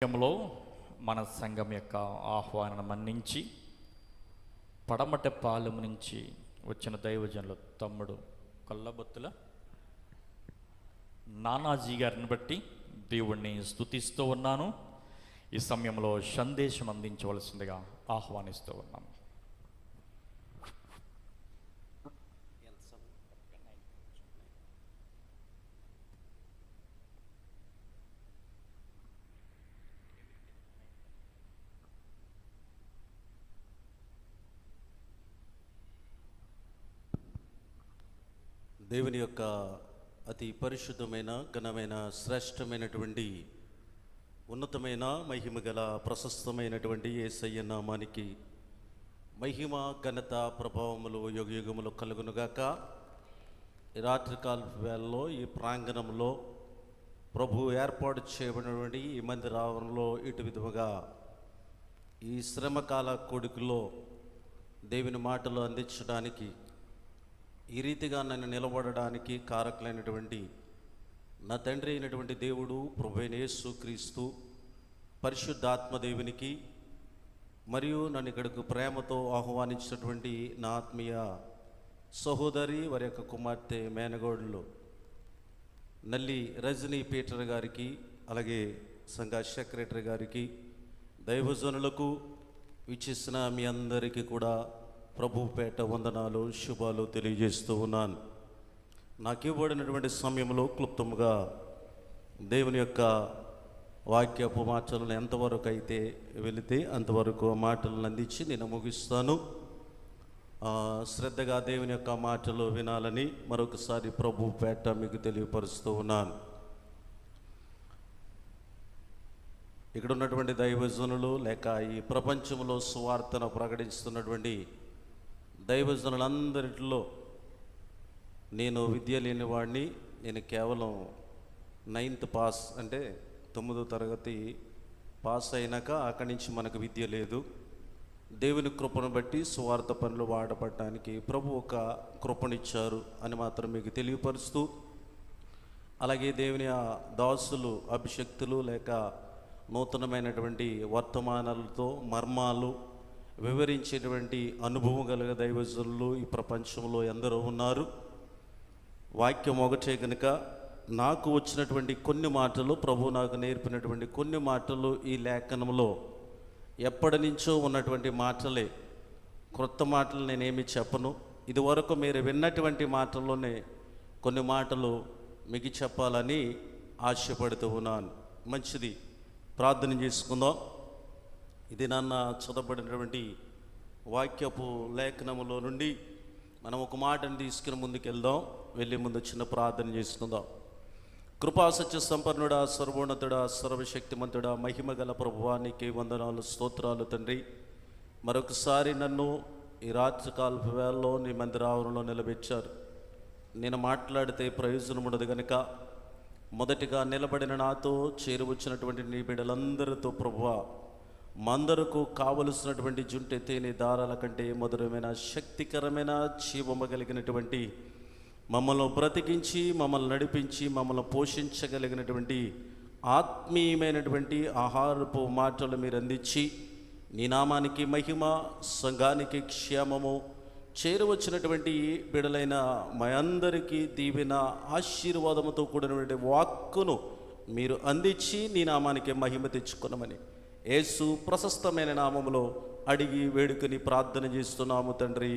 సమయంలో మన సంఘం యొక్క ఆహ్వానం మన్నించి పడమటపాలెం నుంచి వచ్చిన దైవజనులు తమ్ముడు కొల్లబొత్తుల నానాజీ గారిని బట్టి దేవుణ్ణి స్తుతిస్తూ ఉన్నాను. ఈ సమయంలో సందేశం అందించవలసిందిగా ఆహ్వానిస్తూ ఉన్నాను. దేవుని యొక్క అతి పరిశుద్ధమైన ఘనమైన శ్రేష్టమైనటువంటి ఉన్నతమైన మహిమ గల ప్రశస్తమైనటువంటి యేసయ్య నామానికి మహిమ ఘనత ప్రభావములు యుగయుగములు కలుగునుగాక. ఈ రాత్రికాల వేళలో ఈ ప్రాంగణంలో ప్రభు ఏర్పాటు చేయబడినటువంటి ఈ మందిర ఆవరణలో ఇటు విధముగా ఈ శ్రమకాల కొడుకులో దేవుని మాటలు అందించడానికి ఈ రీతిగా నన్ను నిలబడడానికి కారకులైనటువంటి నా తండ్రి అయినటువంటి దేవుడు ప్రభువైన యేసుక్రీస్తు పరిశుద్ధాత్మదేవునికి మరియు నన్ను ఇక్కడకు ప్రేమతో ఆహ్వానించినటువంటి నా ఆత్మీయ సహోదరి వారి యొక్క కుమార్తె మేనగోడులు నల్లి రజనీ పీటర్ గారికి, అలాగే సంఘ సెక్రటరీ గారికి, దైవజనులకు విచ్చేసిన మీ అందరికీ కూడా ప్రభు పేట వందనాలు శుభాలు తెలియజేస్తూ ఉన్నాను. నాకు ఇవ్వబడినటువంటి సమయంలో క్లుప్తంగా దేవుని యొక్క వాక్యపు మాటలను ఎంతవరకు అయితే వెళితే అంతవరకు ఆ మాటలను అందించి నేను ముగిస్తాను. శ్రద్ధగా దేవుని యొక్క మాటలు వినాలని మరొకసారి ప్రభు పేట మీకు తెలియపరుస్తూ ఉన్నాను. ఇక్కడ ఉన్నటువంటి దైవజనులు లేక ఈ ప్రపంచంలో సువార్తను ప్రకటిస్తున్నటువంటి దైవజనులందరిలో నేను విద్య లేని వాడిని. నేను కేవలం 9th పాస్, అంటే 9వ తరగతి పాస్ అయినాక అక్కడి నుంచి మనకు విద్య లేదు. దేవుని కృపను బట్టి సువార్త పనులు వాడపడటానికి ప్రభు ఒక కృపనిచ్చారు అని మాత్రం మీకు తెలియపరుస్తూ, అలాగే దేవుని దాసులు అభిషక్తులు లేక నూతనమైనటువంటి వర్తమానాలతో మర్మాలు వివరించేటువంటి అనుభవం కలిగిన దైవజనులు ఈ ప్రపంచంలో ఎందరో ఉన్నారు. వాక్యం ఒకటే కనుక నాకు వచ్చినటువంటి కొన్ని మాటలు, ప్రభు నాకు నేర్పినటువంటి కొన్ని మాటలు ఈ లేఖనంలో ఎప్పటి నుంచో ఉన్నటువంటి మాటలే. క్రొత్త మాటలు నేనేమి చెప్పను. ఇదివరకు మీరు విన్నటువంటి మాటల్లోనే కొన్ని మాటలు మీకు చెప్పాలని ఆశపడుతూ ఉన్నాను. మంచిది, ప్రార్థన చేసుకుందాం. ఇది నాన్న చదవబడినటువంటి వాక్యపు లేఖనములో నుండి మనం ఒక మాటను తీసుకుని ముందుకెళ్దాం. వెళ్ళే ముందు చిన్న ప్రార్థన చేసుకుందాం. కృపా సత్య సంపన్నుడా, సర్వోన్నతుడా, సర్వశక్తిమంతుడా, మహిమ గల ప్రభువానికి వందనాలు, స్తోత్రాలు తండ్రి. మరొకసారి నన్ను ఈ రాత్రికాల వేళలో నీ మందిరావరణలో నిలబెట్టారు. నేను మాట్లాడితే ప్రయోజనం ఉండదు కనుక మొదటిగా నిలబడిన నాతో చేరువచ్చినటువంటి నీ బిడ్డలందరితో ప్రభువా, మందరకు కావలసినటువంటి జుంటె తేనె దారాల కంటే మధురమైన శక్తికరమైన జీవము కలిగినటువంటి మమ్మల్ని బ్రతికించి మమ్మల్ని నడిపించి మమ్మల్ని పోషించగలిగినటువంటి ఆత్మీయమైనటువంటి ఆహారపు మాటలు మీరు అందించి నీ నామానికి మహిమ, సంఘానికి క్షేమము, చేరువచ్చినటువంటి బిడలైన మా అందరికీ దీవెన ఆశీర్వాదముతో కూడినటువంటి వాక్కును మీరు అందించి నీ నామానికి మహిమ తెచ్చుకున్నామని యేసు ప్రశస్తమైన నామములో అడిగి వేడుకని ప్రార్థన చేస్తున్నాము తండ్రి,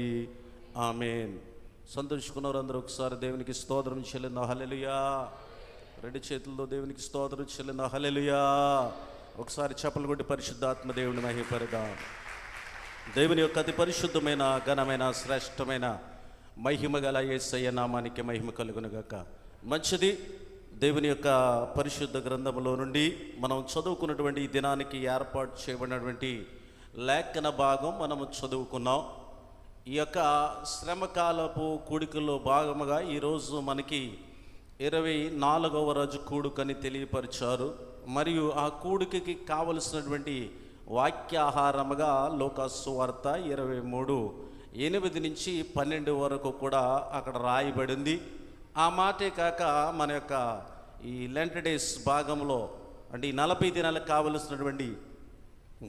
ఆమేన్. సంతోషికున్నారు అందరూ ఒకసారి దేవునికి స్తోత్రం చెల్లిందా హల్లెలూయా. రెండు చేతుల్లో దేవునికి స్తోత్రం చెల్లిందా హల్లెలూయా. ఒకసారి చప్పలు కొట్టి పరిశుద్ధాత్మ దేవుని మహిమపరదా. దేవుని యొక్క అతి పరిశుద్ధమైన ఘనమైన శ్రేష్టమైన మహిమ గల యేసయ్య నామానికి మహిమ కలుగునుగాక. మంచిది, దేవుని యొక్క పరిశుద్ధ గ్రంథములో నుండి మనం చదువుకున్నటువంటి ఈ దినానికి ఏర్పాటు చేయబడినటువంటి లేఖన భాగం మనము చదువుకున్నాం. ఈ యొక్క శ్రమకాలపు కూడికల్లో భాగముగా ఈరోజు మనకి 24వ రోజు కూడుకని తెలియపరిచారు. మరియు ఆ కూడికకి కావలసినటువంటి వాక్యాహారముగా లోకాసు వార్త 23:8 నుంచి 12 వరకు కూడా అక్కడ రాయబడింది. ఆ మాటే కాక మన యొక్క ఈ లెంట్ డేస్ భాగంలో అంటే ఈ 40 దినాలకు కావలసినటువంటి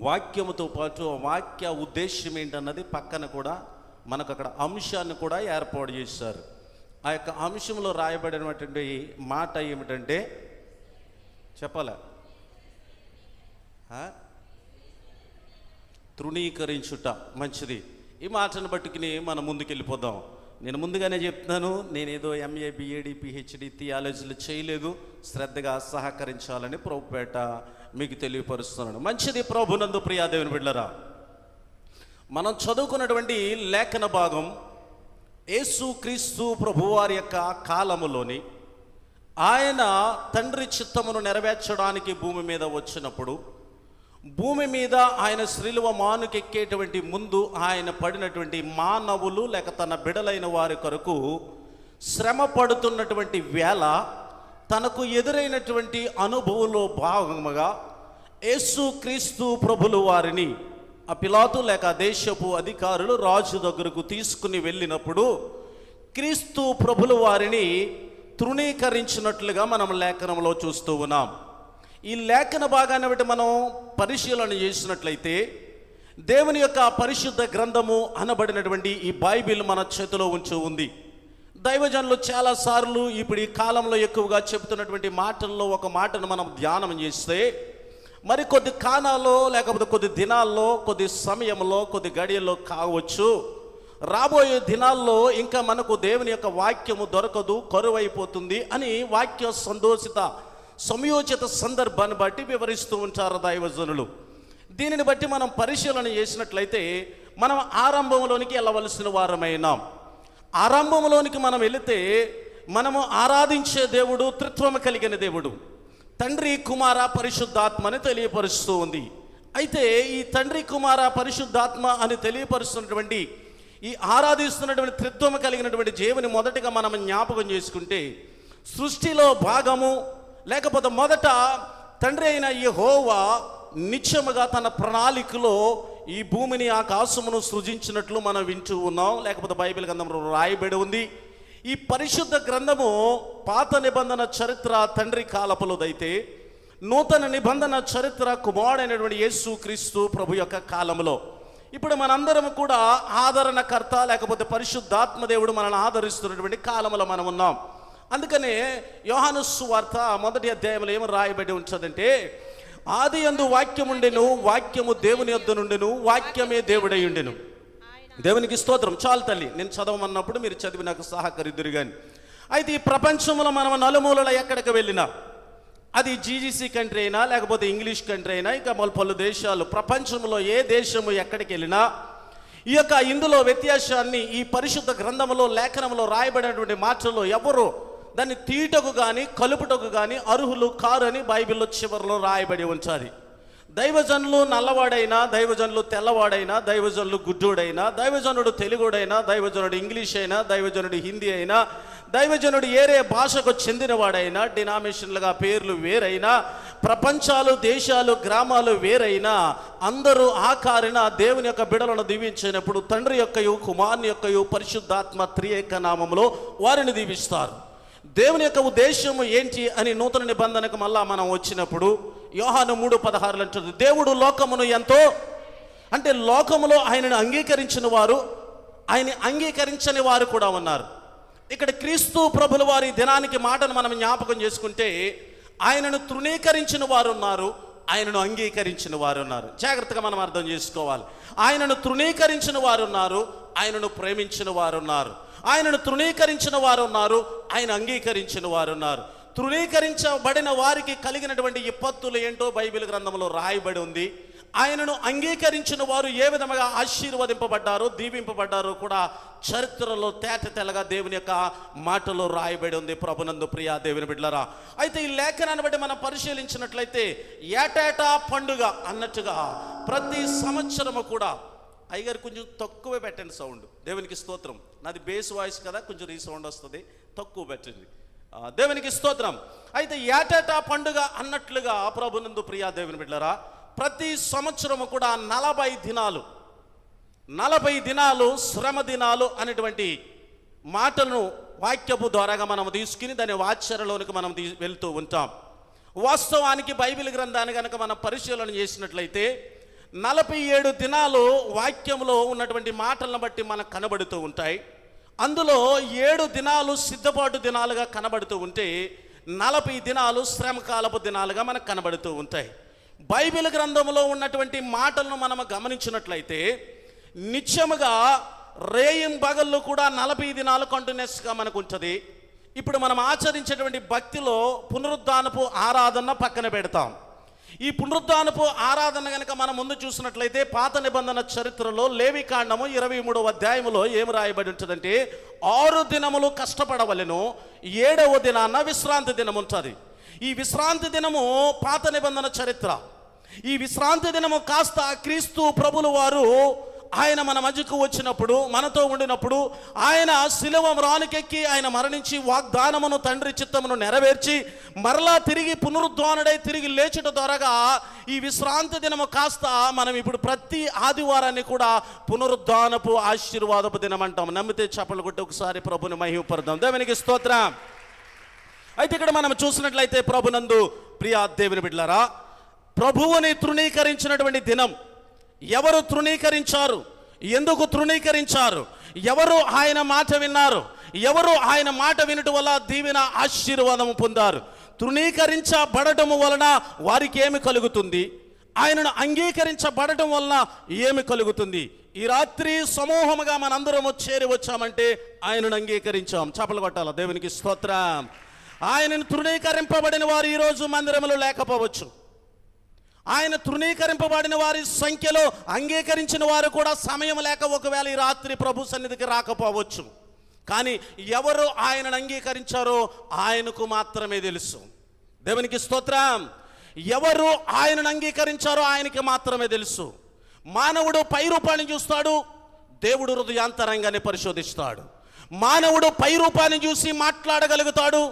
వాక్యముతో పాటు ఆ వాక్య ఉద్దేశ్యం ఏంటన్నది పక్కన కూడా మనకు అక్కడ అంశాన్ని కూడా ఏర్పాటు చేశారు. ఆ యొక్క అంశంలో రాయబడినటువంటి మాట ఏమిటంటే చెప్పాలా, తృణీకరించుట. మంచిది. ఈ మాటను బట్టుకుని మనం ముందుకెళ్ళిపోదాం. నేను ముందుగానే చెప్తున్నాను, నేనేదో ఎంఏ బిఏడి పిహెచ్డి థియాలజీలు చేయలేదు. శ్రద్ధగా సహకరించాలని ప్రభుపేట మీకు తెలియపరుస్తున్నాను. మంచిది. ప్రభునందు ప్రియా దేవుని బిడ్డలారా, మనం చదువుకున్నటువంటి లేఖన భాగం యేసు క్రీస్తు ప్రభువారి యొక్క కాలములోని ఆయన తండ్రి చిత్తమును నెరవేర్చడానికి భూమి మీద వచ్చినప్పుడు, భూమి మీద ఆయన శ్రీలువ మానుకెక్కేటువంటి ముందు ఆయన పడినటువంటి మానవులు లేక తన బిడలైన వారి కొరకు శ్రమ పడుతున్నటువంటి వేళ తనకు ఎదురైనటువంటి అనుభవంలో భాగముగా యేసు క్రీస్తు ప్రభులు వారిని ఆ పిలాతు లేక దేశపు అధికారులు రాజు దగ్గరకు తీసుకుని వెళ్ళినప్పుడు క్రీస్తు ప్రభులు వారిని తృణీకరించినట్లుగా మనం లేఖనంలో చూస్తూ ఉన్నాం. ఈ లేఖన భాగాన్ని బట్టి మనం పరిశీలన చేసినట్లయితే దేవుని యొక్క పరిశుద్ధ గ్రంథము అనబడినటువంటి ఈ బైబిల్ మన చేతిలో ఉంచి ఉంది. దైవజనులు చాలాసార్లు ఇప్పుడు ఈ కాలంలో ఎక్కువగా చెబుతున్నటువంటి మాటల్లో ఒక మాటను మనం ధ్యానం చేస్తే, మరి కొద్ది కాలాల్లో లేకపోతే కొద్ది దినాల్లో, కొద్ది సమయంలో, కొద్ది గడియల్లో కావచ్చు, రాబోయే దినాల్లో ఇంకా మనకు దేవుని యొక్క వాక్యము దొరకదు, కరువైపోతుంది అని వాక్య సందోషిత సమయోచిత సందర్భాన్ని బట్టి వివరిస్తూ ఉంటారు దైవజనులు. దీనిని బట్టి మనం పరిశీలన చేసినట్లయితే మనం ఆరంభంలోనికి వెళ్ళవలసిన వారమైనాం. ఆరంభంలోనికి మనం వెళితే మనము ఆరాధించే దేవుడు త్రిత్వము కలిగిన దేవుడు, తండ్రి కుమార పరిశుద్ధాత్మ అని తెలియపరుస్తూ ఉంది. అయితే ఈ తండ్రి కుమార పరిశుద్ధాత్మ అని తెలియపరుస్తున్నటువంటి ఈ ఆరాధిస్తున్నటువంటి త్రిత్వము కలిగినటువంటి దేవుని మొదటిగా మనం జ్ఞాపకం చేసుకుంటే, సృష్టిలో భాగము లేకపోతే మొదట తండ్రి అయిన యెహోవా నిత్యముగా తన ప్రణాళికలో ఈ భూమిని ఆకాశమును సృజించినట్లు మనం వింటూ ఉన్నాం, లేకపోతే బైబిల్ గ్రంథంలో రాయబడి ఉంది. ఈ పరిశుద్ధ గ్రంథము పాత నిబంధన చరిత్ర తండ్రి కాలపులోదైతే, నూతన నిబంధన చరిత్ర కుమారుడైనటువంటి యేసు క్రీస్తు ప్రభు యొక్క కాలంలో. ఇప్పుడు మనందరం కూడా ఆదరణకర్త లేకపోతే పరిశుద్ధాత్మ దేవుడు మనల్ని ఆదరిస్తున్నటువంటి కాలంలో మనం ఉన్నాం. అందుకనే యోహాను సువార్త 1వ అధ్యాయంలో ఏమి రాయబడి ఉంటుందంటే, ఆది యందు వాక్యం ఉండెను, వాక్యము దేవుని యొద్ద నుండెను, వాక్యమే దేవుడై ఉండెను. దేవునికి స్తోత్రం. చాలు తల్లి, నేను చదవమన్నప్పుడు మీరు చదివి నాకు సహకరిద్దురు కానీ. అయితే ఈ ప్రపంచంలో మనం నలుమూలల ఎక్కడికి వెళ్ళినా, అది జీజీసీ కంట్రీ అయినా లేకపోతే ఇంగ్లీష్ కంట్రీ అయినా, ఇంకా పలు దేశాలు, ప్రపంచంలో ఏ దేశము ఎక్కడికి వెళ్ళినా ఈ యొక్క ఇందులో వ్యత్యాసాన్ని ఈ పరిశుద్ధ గ్రంథంలో లేఖనంలో రాయబడినటువంటి మాటల్లో ఎవరు దాన్ని తీటకు కానీ కలుపుటకు కానీ అర్హులు కారు అని బైబిల్లో చివరిలో రాయబడి ఉంచాలి. దైవజనులు నల్లవాడైనా, దైవజనులు తెల్లవాడైనా, దైవజనులు గుడ్డోడైనా, దైవజనుడు తెలుగుడైనా, దైవజనుడు ఇంగ్లీష్ అయినా, దైవజనుడు హిందీ అయినా, దైవజనుడు ఏరే భాషకు చెందినవాడైనా, డినామినేషన్లుగా పేర్లు వేరైనా, ప్రపంచాలు, దేశాలు, గ్రామాలు వేరైనా, అందరూ ఆకారిన దేవుని యొక్క బిడలను దీవించినప్పుడు తండ్రి యొక్కయు కుమారుని యొక్కయు పరిశుద్ధాత్మ త్రియేక నామములో వారిని దీవిస్తారు. దేవుని యొక్క ఉద్దేశము ఏంటి అని నూతన నిబంధనకు మళ్ళా మనం వచ్చినప్పుడు యోహాను 3:16 అంటుంది, దేవుడు లోకమును ఎంతో, అంటే లోకములో ఆయనను అంగీకరించిన వారు, ఆయన అంగీకరించని వారు కూడా ఉన్నారు. ఇక్కడ క్రీస్తు ప్రభుల వారి దినానికి మాటను మనం జ్ఞాపకం చేసుకుంటే, ఆయనను తృణీకరించిన వారు ఉన్నారు, ఆయనను అంగీకరించిన వారు ఉన్నారు. జాగ్రత్తగా మనం అర్థం చేసుకోవాలి. ఆయనను తృణీకరించిన వారు ఉన్నారు, ఆయనను ప్రేమించిన వారు ఉన్నారు. ఆయనను తృణీకరించిన వారు ఉన్నారు, ఆయన అంగీకరించిన వారు ఉన్నారు. తృణీకరించబడిన వారికి కలిగినటువంటి విపత్తులు ఏంటో బైబిల్ గ్రంథంలో రాయబడి ఉంది. ఆయనను అంగీకరించిన వారు ఏ విధంగా ఆశీర్వదింపబడ్డారో, దీవింపబడ్డారో కూడా చరిత్రలో తేటతెల్లగా దేవుని యొక్క మాటలో రాయబడి ఉంది. ప్రభునందు ప్రియా దేవుని బిడ్డలారా, అయితే ఈ లేఖనాన్ని బట్టి మనం పరిశీలించినట్లయితే ఏటేటా పండుగ అన్నట్టుగా ప్రతి సంవత్సరము కూడా, అయ్యగారు కొంచెం తక్కువే పెట్టండి సౌండ్, దేవునికి స్తోత్రం. నాది బేస్ వాయిస్ కదా, కొంచెం రీసౌండ్ వస్తుంది, తక్కువ పెట్టండి. దేవునికి స్తోత్రం. అయితే ఏటేటా పండుగ అన్నట్లుగా ప్రభునందు ప్రియా దేవుని బిడ్డలారా, ప్రతి సంవత్సరము కూడా 40 దినాలు శ్రమ దినాలు అనేటువంటి మాటలను వాక్యపు ద్వారాగా మనం తీసుకుని దాని ఆచరణలోనికి మనం వెళ్తూ ఉంటాం. వాస్తవానికి బైబిల్ గ్రంథాన్ని కనుక మనం పరిశీలన చేసినట్లయితే 47 దినాలు వాక్యంలో ఉన్నటువంటి మాటలను బట్టి మనకు కనబడుతూ ఉంటాయి. అందులో 7 దినాలు సిద్ధపాటు దినాలుగా కనబడుతూ ఉంటే 40 దినాలు శ్రమకాలపు దినాలుగా మనకు కనబడుతూ ఉంటాయి. బైబిల్ గ్రంథంలో ఉన్నటువంటి మాటలను మనం గమనించినట్లయితే నిత్యముగా రేయింబగళ్ళు కూడా 40 దినాలు కంటిన్యూస్గా మనకు ఉంటుంది. ఇప్పుడు మనం ఆచరించేటువంటి భక్తిలో పునరుద్ధానపు ఆరాధన పక్కన పెడతాం. ఈ పునరుద్ధానపు ఆరాధన కనుక మనం ముందు చూసినట్లయితే పాత నిబంధన చరిత్రలో లేవికాండము 23వ అధ్యాయములో ఏమి రాయబడి ఉంటుందంటే 6 దినములు కష్టపడవలెను, 7వ దినాన విశ్రాంతి దినం ఉంటుంది. ఈ విశ్రాంతి దినము పాత నిబంధన చరిత్ర. ఈ విశ్రాంతి దినము కాస్త క్రీస్తు ప్రభులు వారు ఆయన మన మధ్యకు వచ్చినప్పుడు, మనతో ఉండినప్పుడు, ఆయన శిలువ మ్రానుకెక్కి ఆయన మరణించి వాగ్దానమును తండ్రి చిత్తమును నెరవేర్చి మరలా తిరిగి పునరుద్ధానుడై తిరిగి లేచుట ద్వారాగా ఈ విశ్రాంతి దినము కాస్త మనం ఇప్పుడు ప్రతి ఆదివారాన్ని కూడా పునరుద్ధానపు ఆశీర్వాదపు దినం అంటాం. నమ్మితే చప్పలు కొట్టి ఒకసారి ప్రభుని మహిమపడదాం. దేవునికి స్తోత్రం. అయితే ఇక్కడ మనం చూసినట్లయితే ప్రభునందు ప్రియా దేవుని బిడ్డలారా, ప్రభువుని తృణీకరించినటువంటి దినం. ఎవరు తృణీకరించారు? ఎందుకు తృణీకరించారు? ఎవరు ఆయన మాట విన్నారు? ఎవరు ఆయన మాట వినటం వల్ల దీవెన ఆశీర్వాదము పొందారు? తృణీకరించబడటము వలన వారికి ఏమి కలుగుతుంది? ఆయనను అంగీకరించబడటం వలన ఏమి కలుగుతుంది? ఈ రాత్రి సమూహముగా మనందరము చేరి వచ్చామంటే ఆయనను అంగీకరించాం. చప్పలు కొట్టాల దేవునికి స్తోత్రం. ఆయనను తృణీకరింపబడిన వారు ఈరోజు మందిరములో లేకపోవచ్చు. ఆయన తృణీకరింపబడిన వారి సంఖ్యలో అంగీకరించిన వారు కూడా సమయం లేక ఒకవేళ ఈ రాత్రి ప్రభు సన్నిధికి రాకపోవచ్చు. కానీ ఎవరు ఆయనను అంగీకరించారో ఆయనకు మాత్రమే తెలుసు. దేవునికి స్తోత్రం. ఎవరు ఆయనను అంగీకరించారో ఆయనకి మాత్రమే తెలుసు. మానవుడు పై రూపాన్ని చూస్తాడు, దేవుడు హృదయాంతరంగాన్ని పరిశోధిస్తాడు. మానవుడు పై రూపాన్ని చూసి మాట్లాడగలుగుతాడు,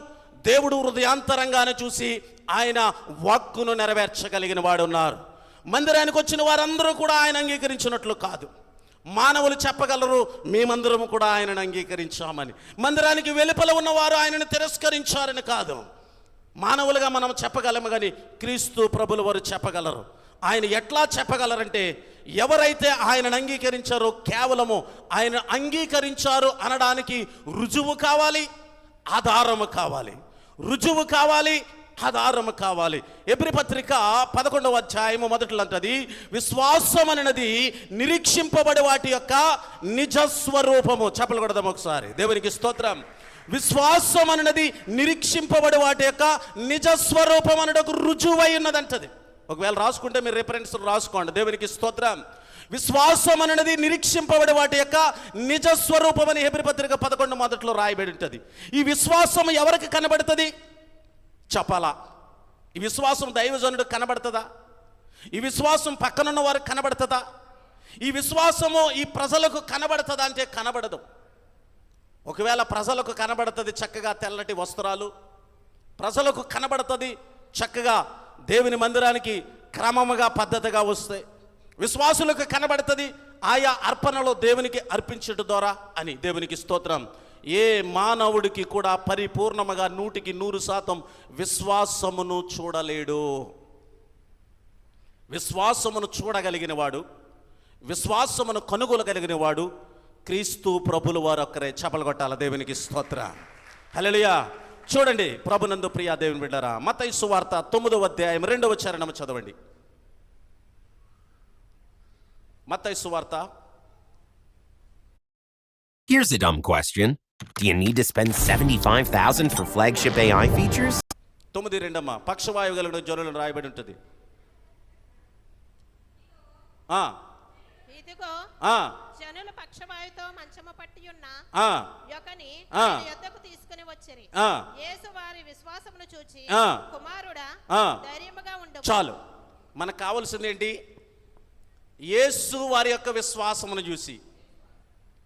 దేవుడు హృదయాంతరంగాన్ని చూసి ఆయన వాక్కును నెరవేర్చగలిగిన వాడు ఉన్నారు. మందిరానికి వచ్చిన వారందరూ కూడా ఆయన అంగీకరించినట్లు కాదు. మానవులు చెప్పగలరు మేమందరము కూడా ఆయనను అంగీకరించామని. మందిరానికి వెలుపల ఉన్నవారు ఆయనను తిరస్కరించారని కాదు. మానవులుగా మనం చెప్పగలము, కానీ క్రీస్తు ప్రభుల వారు చెప్పగలరు. ఆయన ఎట్లా చెప్పగలరంటే, ఎవరైతే ఆయనను అంగీకరించారో కేవలము ఆయన అంగీకరించారు అనడానికి రుజువు కావాలి, ఆధారము కావాలి. రుజువు కావాలి, ఆధారము కావాలి. ఎబ్రీ పత్రిక 11వ అధ్యాయము మొదట్లో అంటది, విశ్వాసం అనేది నిరీక్షింపబడి వాటి యొక్క నిజస్వరూపము. చెప్పలు కొడదాం ఒకసారి. దేవునికి స్తోత్రం. విశ్వాసం అనేది నిరీక్షింపబడి వాటి యొక్క నిజస్వరూపం అనేది రుజువై ఉన్నదంటది. ఒకవేళ రాసుకుంటే మీరు రిఫరెన్స్ రాసుకోండి. దేవునికి స్తోత్రం. విశ్వాసం అనేది నిరీక్షింపబడి వాటి యొక్క నిజస్వరూపం అని హెబ్రీ పత్రిక 11 మొదట్లో రాయబడి ఉంటుంది. ఈ విశ్వాసం ఎవరికి కనబడుతుంది చెప్పాలా? ఈ విశ్వాసం దైవజనుడు కనబడుతుందా? ఈ విశ్వాసం పక్కనున్న వారికి కనబడుతుందా? ఈ విశ్వాసము ఈ ప్రజలకు కనబడుతుందా అంటే కనబడదు. ఒకవేళ ప్రజలకు కనబడుతుంది చక్కగా తెల్లటి వస్త్రాలు, ప్రజలకు కనబడుతుంది చక్కగా దేవుని మందిరానికి క్రమముగా పద్ధతిగా వస్తాయి. విశ్వాసులకు కనబడుతుంది ఆయా అర్పణలో దేవునికి అర్పించడం ద్వారా అని. దేవునికి స్తోత్రం. ఏ మానవుడికి కూడా పరిపూర్ణముగా 100% విశ్వాసమును చూడలేడు. విశ్వాసమును చూడగలిగిన వాడు, విశ్వాసమును కనుగొనగలిగిన వాడు క్రీస్తు ప్రభుల వారు ఒక్కరే. చప్పలు కొట్టాల దేవునికి స్తోత్రం. హల్లెలూయా. చూడండి ప్రభునందు ప్రియా దేవుని బిడ్డలారా, మత్తయి సువార్త 9వ అధ్యాయం 2వ చరణము చదవండి. మత్తయి సువార్త. Here's a dumb question. Do you need to spend $75,000 for flagship AI features? 9:2 పక్షవాయువు కలిగిన జ్వరం రాయబడి ఉంటుంది. ఇదిగో జనులు పక్షవాయుతో మంచము పట్టి ఉన్న యొకని యొద్దకు తీసుకుని వచ్చిరి. యేసు వారి విశ్వాసమును చూచి, కుమారుడా ధైర్యముగా ఉండు. చాలు. మనకు కావాల్సింది ఏంటి? యేసు వారి యొక్క విశ్వాసమును చూసి.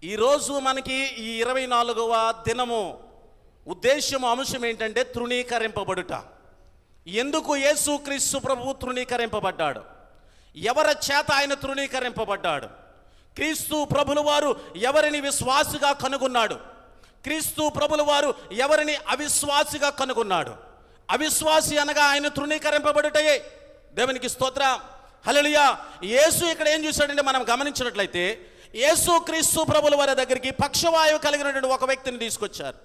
ఈరోజు మనకి ఈ 24వ దినము ఉద్దేశము, అంశం ఏంటంటే తృణీకరింపబడుట. ఎందుకు యేసు క్రీస్తు ప్రభువు తృణీకరింపబడ్డాడు? ఎవరి చేత ఆయన తృణీకరింపబడ్డాడు? క్రీస్తు ప్రభుల వారు ఎవరిని విశ్వాసిగా కనుగొన్నాడు? క్రీస్తు ప్రభుల వారు ఎవరిని అవిశ్వాసిగా కనుగొన్నాడు? అవిశ్వాసి అనగా ఆయన తృణీకరింపబడుటయే. దేవునికి స్తోత్రం, హల్లెలూయా. యేసు ఇక్కడ ఏం చూశాడంటే మనం గమనించినట్లయితే యేసు క్రీస్తు ప్రభుల వారి దగ్గరికి పక్షవాయువు కలిగినటువంటి ఒక వ్యక్తిని తీసుకొచ్చారు.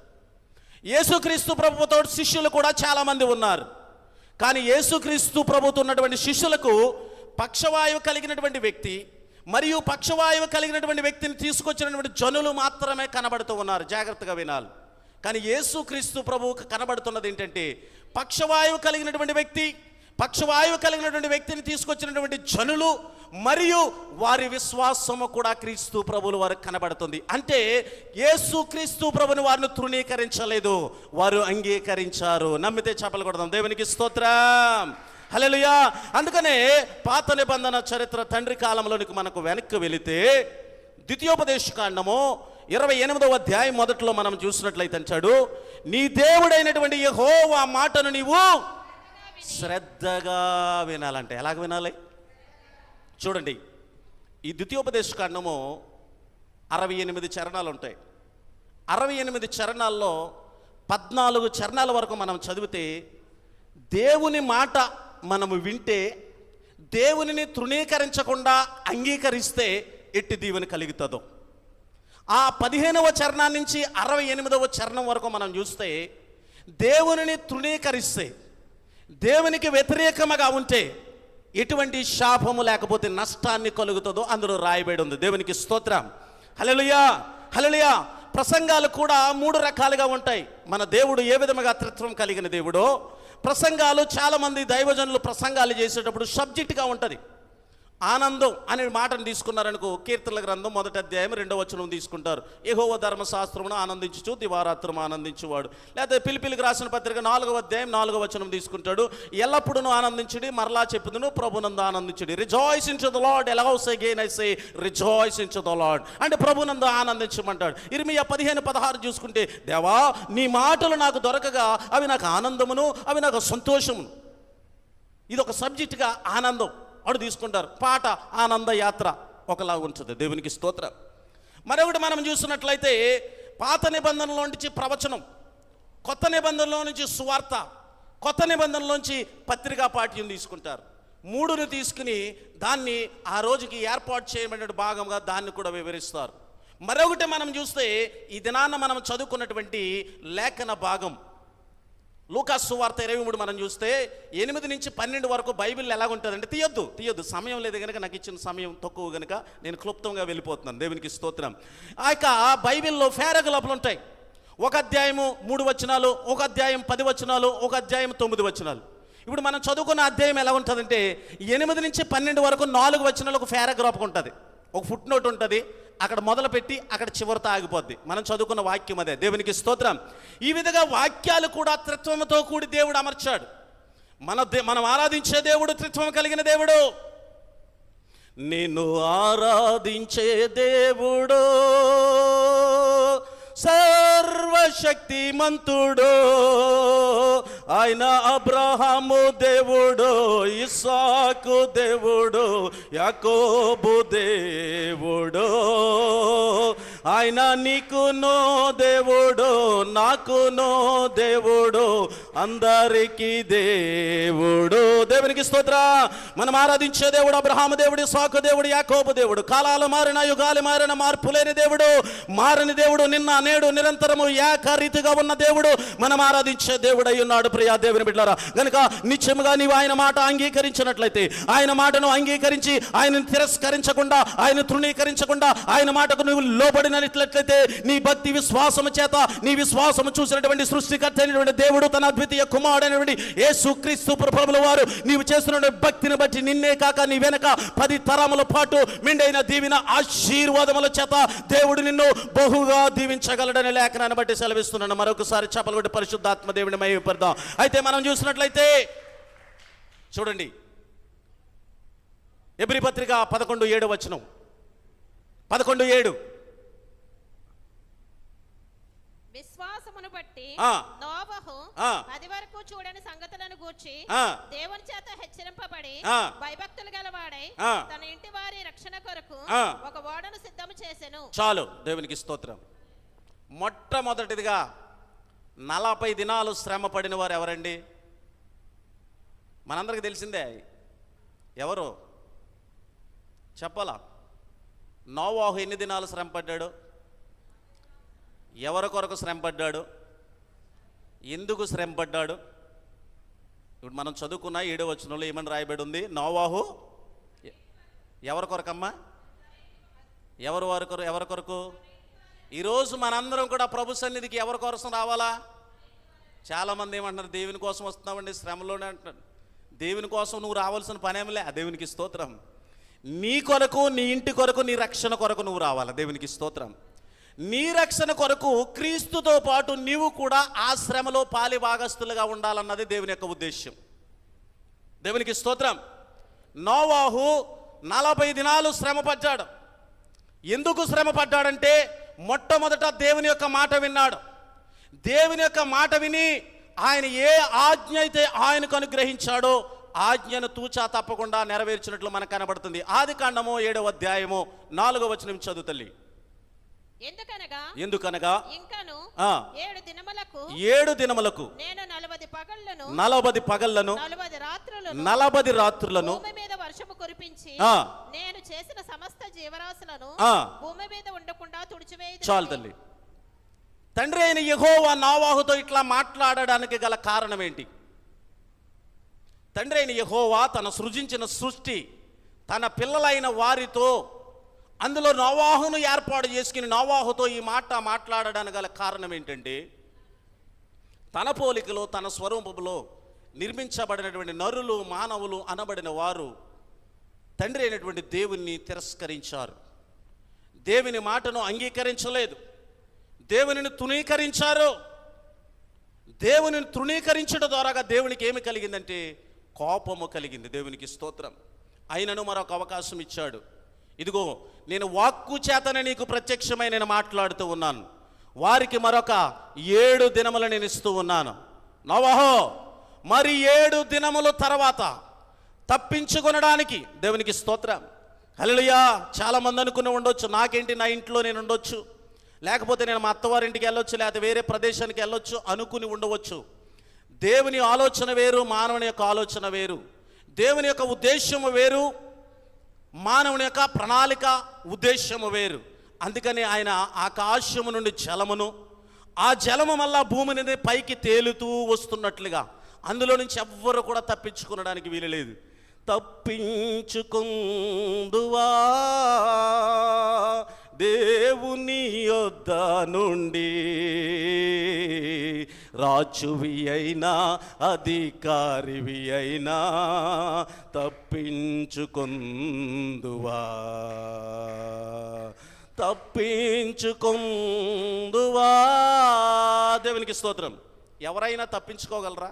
యేసుక్రీస్తు ప్రభుతో శిష్యులు కూడా చాలామంది ఉన్నారు. కానీ యేసుక్రీస్తు ప్రభుతో ఉన్నటువంటి శిష్యులకు పక్షవాయువు కలిగినటువంటి వ్యక్తి మరియు పక్షవాయువు కలిగినటువంటి వ్యక్తిని తీసుకొచ్చినటువంటి జనులు మాత్రమే కనబడుతూ ఉన్నారు. జాగ్రత్తగా వినాలి. కానీ యేసుక్రీస్తు ప్రభువుకు కనబడుతున్నది ఏంటంటే పక్షవాయువు కలిగినటువంటి వ్యక్తి, పక్షవాయువు కలిగినటువంటి వ్యక్తిని తీసుకొచ్చినటువంటి జనులు మరియు వారి విశ్వాసము కూడా క్రీస్తు ప్రభువుల వారికి కనబడుతుంది. అంటే యేసు క్రీస్తు ప్రభుని వారిని తృణీకరించలేదు, వారు అంగీకరించారు. నమ్మితే చప్పలు కొడదాం. దేవునికి స్తోత్రం, హల్లెలూయా. అందుకనే పాత నిబంధన చరిత్ర తండ్రి కాలంలోనికి మనకు వెనక్కి వెళితే ద్వితీయోపదేశకాండము 28వ అధ్యాయం మొదట్లో మనం చూసినట్లయితే అంటాడు, నీ దేవుడైనటువంటి యెహోవా మాటను నీవు శ్రద్ధగా వినాలంటే ఎలాగ వినాలి చూడండి. ఈ ద్వితీయోపదేశకాండము 68 చరణాలు ఉంటాయి. 68 చరణాల్లో 14 చరణాల వరకు మనం చదివితే దేవుని మాట మనము వింటే, దేవునిని తృణీకరించకుండా అంగీకరిస్తే ఎట్టి దీవెన కలుగుతుందో. ఆ 15వ చరణం నుంచి 68వ చరణం వరకు మనం చూస్తే దేవునిని తృణీకరిస్తే, దేవునికి వ్యతిరేకముగా ఉంటే ఎటువంటి శాపము లేకపోతే నష్టాన్ని కలుగుతుందో అందులో రాయబడి ఉంది. దేవునికి స్తోత్రం, హల్లెలూయా, హల్లెలూయా. ప్రసంగాలు కూడా 3 రకాలుగా ఉంటాయి. మన దేవుడు ఏ విధముగా త్రిత్వం కలిగిన దేవుడో ప్రసంగాలు చాలామంది దైవజనులు ప్రసంగాలు చేసేటప్పుడు సబ్జెక్టుగా ఉంటుంది. ఆనందం అనే మాటను తీసుకున్నారనుకో, కీర్తనల గ్రంథం 1వ అధ్యాయం 2వ వచనం తీసుకుంటారు. యెహోవా ధర్మశాస్త్రమును ఆనందించుచు దివారాత్రం ఆనందించువాడు. లేకపోతే పిలిపిలికి రాసిన పత్రిక 4వ అధ్యాయం 4వ వచనం తీసుకుంటాడు. ఎల్లప్పుడూ ఆనందించుడి, మరలా చెప్పుదును ప్రభునందు ఆనందించుడి. Rejoice in to the Lord, ఎలాగోస్ again I say rejoice in to the Lord. అంటే ప్రభునందు ఆనందించమంటాడు. ఇర్మియా 15:16 చూసుకుంటే, దేవా నీ మాటలు నాకు దొరకగా అవి నాకు ఆనందమును, అవి నాకు సంతోషమును. ఇది ఒక సబ్జెక్టుగా ఆనందం అడు తీసుకుంటారు. పాట ఆనంద యాత్ర ఒకలా ఉంటుంది. దేవునికి స్తోత్రం. మరొకటి మనం చూసినట్లయితే పాత నిబంధనలో నుంచి ప్రవచనం, కొత్త నిబంధనలో నుంచి సువార్త, కొత్త నిబంధనలోంచి పత్రికా పాఠ్యం తీసుకుంటారు. 3ని తీసుకుని దాన్ని ఆ రోజుకి ఏర్పాటు చేయబడిన భాగంగా దాన్ని కూడా వివరిస్తారు. మరొకటి మనం చూస్తే ఈ దినాన్న మనం చదువుకున్నటువంటి లేఖన భాగం లూకాసు సువార్త 23 మనం చూస్తే 8 నుంచి 12 వరకు బైబిల్ ఎలాగుంటుందంటే, తీయొద్దు సమయం లేదు కనుక, నాకు ఇచ్చిన సమయం తక్కువ కనుక నేను క్లుప్తంగా వెళ్ళిపోతున్నాను. దేవునికి స్తోత్రం. ఆ యొక్క బైబిల్లో పేరాగ్రాఫ్లు ఉంటాయి. 1 అధ్యాయము 3 వచనాలు, 1 అధ్యాయం 10 వచనాలు, 1 అధ్యాయం 9 వచనాలు. ఇప్పుడు మనం చదువుకున్న అధ్యాయం ఎలా ఉంటుందంటే 8 నుంచి 12 వరకు 4 వచనాలు ఒక పేరాగ్రాఫ్ ఉంటుంది, ఒక ఫుట్ నోట్ ఉంటుంది. అక్కడ మొదలుపెట్టి అక్కడ చివరితో ఆగిపోద్ది. మనం చదువుకున్న వాక్యం అదే. దేవునికి స్తోత్రం. ఈ విధంగా వాక్యాలు కూడా త్రిత్వంతో కూడి దేవుడు అమర్చాడు. మనం ఆరాధించే దేవుడు త్రిత్వం కలిగిన దేవుడు. నిన్ను ఆరాధించే దేవుడు సర్వశక్తిమంతుడు, ఆయన అబ్రహాము దేవుడు, ఇస్సాకు దేవుడు, యాకోబు దేవుడు. ఆయన నీకునో దేవుడు, నాకునో దేవుడు, అందరికీ దేవుడు. దేవునికి స్తోత్ర. మనం ఆరాధించే దేవుడు అబ్రహాము దేవుడు, ఇస్సాకు దేవుడు, యాకోబు దేవుడు. కాలాలు మారిన, యుగాలు మారిన, మార్పు లేని దేవుడు, మారని దేవుడు, నిన్న నేడు నిరంతరము ఏకరీతిగా ఉన్న దేవుడు మనం ఆరాధించే దేవుడు అయి ఉన్నాడు. ప్రియా దేవుని బిడ్డలారా, గనుక నిత్యముగా నీవు ఆయన మాట అంగీకరించినట్లయితే, ఆయన మాటను అంగీకరించి ఆయనను తిరస్కరించకుండా, ఆయన తృణీకరించకుండా ఆయన మాటకు నువ్వు లోబడినట్లయితే నీ భక్తి విశ్వాసము చేత, నీ విశ్వాసము చూసినటువంటి సృష్టికర్త అయినటువంటి దేవుడు తన అద్వితీయ కుమారుడైనటువంటి యేసుక్రీస్తు ప్రభువుల వారు నీవు చేస్తున్న భక్తిని బట్టి నిన్నే కాక నీ వెనక 10 తరముల పాటు మెండైన దీవెన ఆశీర్వాదముల చేత దేవుడు నిన్ను బహుగా దీవించగలడని లేఖనాన్ని బట్టి సెలవిస్తున్నాను. మరొకసారి చప్పలు కొట్టి పరిశుద్ధాత్మ దేవుని మహిమపడదాం. అయితే మనం చూసినట్లయితే చూడండి, ఎబ్రీ పత్రిక 11:7 వచనం, 11:7. విశ్వాసమును బట్టి నోవహు 10 వరకు చూడని సంగతులను గూర్చి దేవుని చేత హెచ్చరింపబడి భయభక్తులు గలవాడై తన ఇంటి వారి రక్షణ కొరకు ఒక ఓడను సిద్ధము చేసెను. చాలు. దేవునికి స్తోత్రం. మొట్టమొదటిదిగా 40 దినాలు శ్రమ పడిన వారు ఎవరండి? మనందరికీ తెలిసిందే. ఎవరు చెప్పాలా? నోవాహు ఎన్ని దినాలు శ్రమ పడ్డాడు? ఎవరి కొరకు శ్రమ పడ్డాడు? ఎందుకు శ్రమ పడ్డాడు? ఇప్పుడు మనం చదువుకున్న 7వ వచనంలో ఏమని రాయబడి ఉంది? నోవాహు ఎవరి కొరకమ్మా? ఎవరి కొరకు? ఈరోజు మనందరం కూడా ప్రభు సన్నిధికి ఎవరి కోసం రావాలా? చాలామంది ఏమంటున్నారు, దేవుని కోసం వస్తున్నామండి, శ్రమలోనే అంటున్నారు. దేవుని కోసం నువ్వు రావాల్సిన పనేమిలే. దేవునికి స్తోత్రం. నీ కొరకు, నీ ఇంటి కొరకు, నీ రక్షణ కొరకు నువ్వు రావాలా. దేవునికి స్తోత్రం. నీ రక్షణ కొరకు క్రీస్తుతో పాటు నీవు కూడా ఆ శ్రమలో పాలి భాగస్తులుగా ఉండాలన్నది దేవుని యొక్క ఉద్దేశం. దేవునికి స్తోత్రం. నోవాహు 40 దినాలు శ్రమ పడ్డాడు. ఎందుకు శ్రమ పడ్డాడంటే, మొట్టమొదట దేవుని యొక్క మాట విన్నాడు. దేవుని యొక్క మాట విని ఆయన ఏ ఆజ్ఞ అయితే ఆయనకు అనుగ్రహించాడో ఆజ్ఞను తూచా తప్పకుండా నెరవేర్చినట్లు మనకు కనబడుతుంది. ఆదికాండము 7వ అధ్యాయము 4వ వచనం చదువు తల్లి. ఎందుకనగా ఇంకను 7 దినములకు నేను 40 పగళ్లను 40 రాత్రులను భూమి మీద వర్షము కురిపించి నేను చేసిన సమస్త జీవరాశులను భూమి మీద ఉండకుండా తుడిచివేయుదును. చాలు తల్లి. తండ్రి అయిన యెహోవా నోవాహుతో ఇట్లా మాట్లాడడానికి గల కారణం ఏంటి? తండ్రి అయిన యెహోవా తన సృజించిన సృష్టి, తన పిల్లలైన వారితో, అందులో నోవాహును ఏర్పాటు చేసుకుని నోవాహుతో ఈ మాట మాట్లాడడానికి గల కారణం ఏంటంటే, తన పోలికలో తన స్వరూపంలో నిర్మించబడినటువంటి నరులు, మానవులు అనబడిన వారు తండ్రి అయినటువంటి దేవుణ్ణి తిరస్కరించారు. దేవుని మాటను అంగీకరించలేదు. దేవునిని తృణీకరించారు. దేవునిని తృణీకరించడం ద్వారా దేవునికి ఏమి కలిగిందంటే కోపము కలిగింది. దేవునికి స్తోత్రం. ఆయనను మరొక అవకాశం ఇచ్చాడు. ఇదిగో నేను వాక్కు చేతనే నీకు ప్రత్యక్షమై నేను మాట్లాడుతూ ఉన్నాను. వారికి మరొక 7 దినములు నేను ఇస్తూ ఉన్నాను. నోవాహు మరి 7 దినముల తర్వాత తప్పించుకొనడానికి, దేవునికి స్తోత్రం, హల్లెలూయా. చాలామంది అనుకుని ఉండొచ్చు, నాకేంటి, నా ఇంట్లో నేను ఉండొచ్చు, లేకపోతే నేను మా అత్తవారింటికి వెళ్ళొచ్చు, లేకపోతే వేరే ప్రదేశానికి వెళ్ళొచ్చు అనుకుని ఉండవచ్చు. దేవుని ఆలోచన వేరు, మానవుని యొక్క ఆలోచన వేరు. దేవుని యొక్క ఉద్దేశము వేరు, మానవుని యొక్క ప్రణాళిక ఉద్దేశము వేరు. అందుకని ఆయన ఆకాశము నుండి జలమును, ఆ జలము మళ్ళా భూమి నుండి పైకి తేలుతూ వస్తున్నట్లుగా, అందులో నుంచి ఎవ్వరు కూడా తప్పించుకునడానికి వీలులేదు. తప్పించుకుందువా దేవుని యొద్ద నుండి, రాజువి అయినా అధికారివి అయినా తప్పించుకుందువా, తప్పించుకుందువా. దేవునికి స్తోత్రం. ఎవరైనా తప్పించుకోగలరా?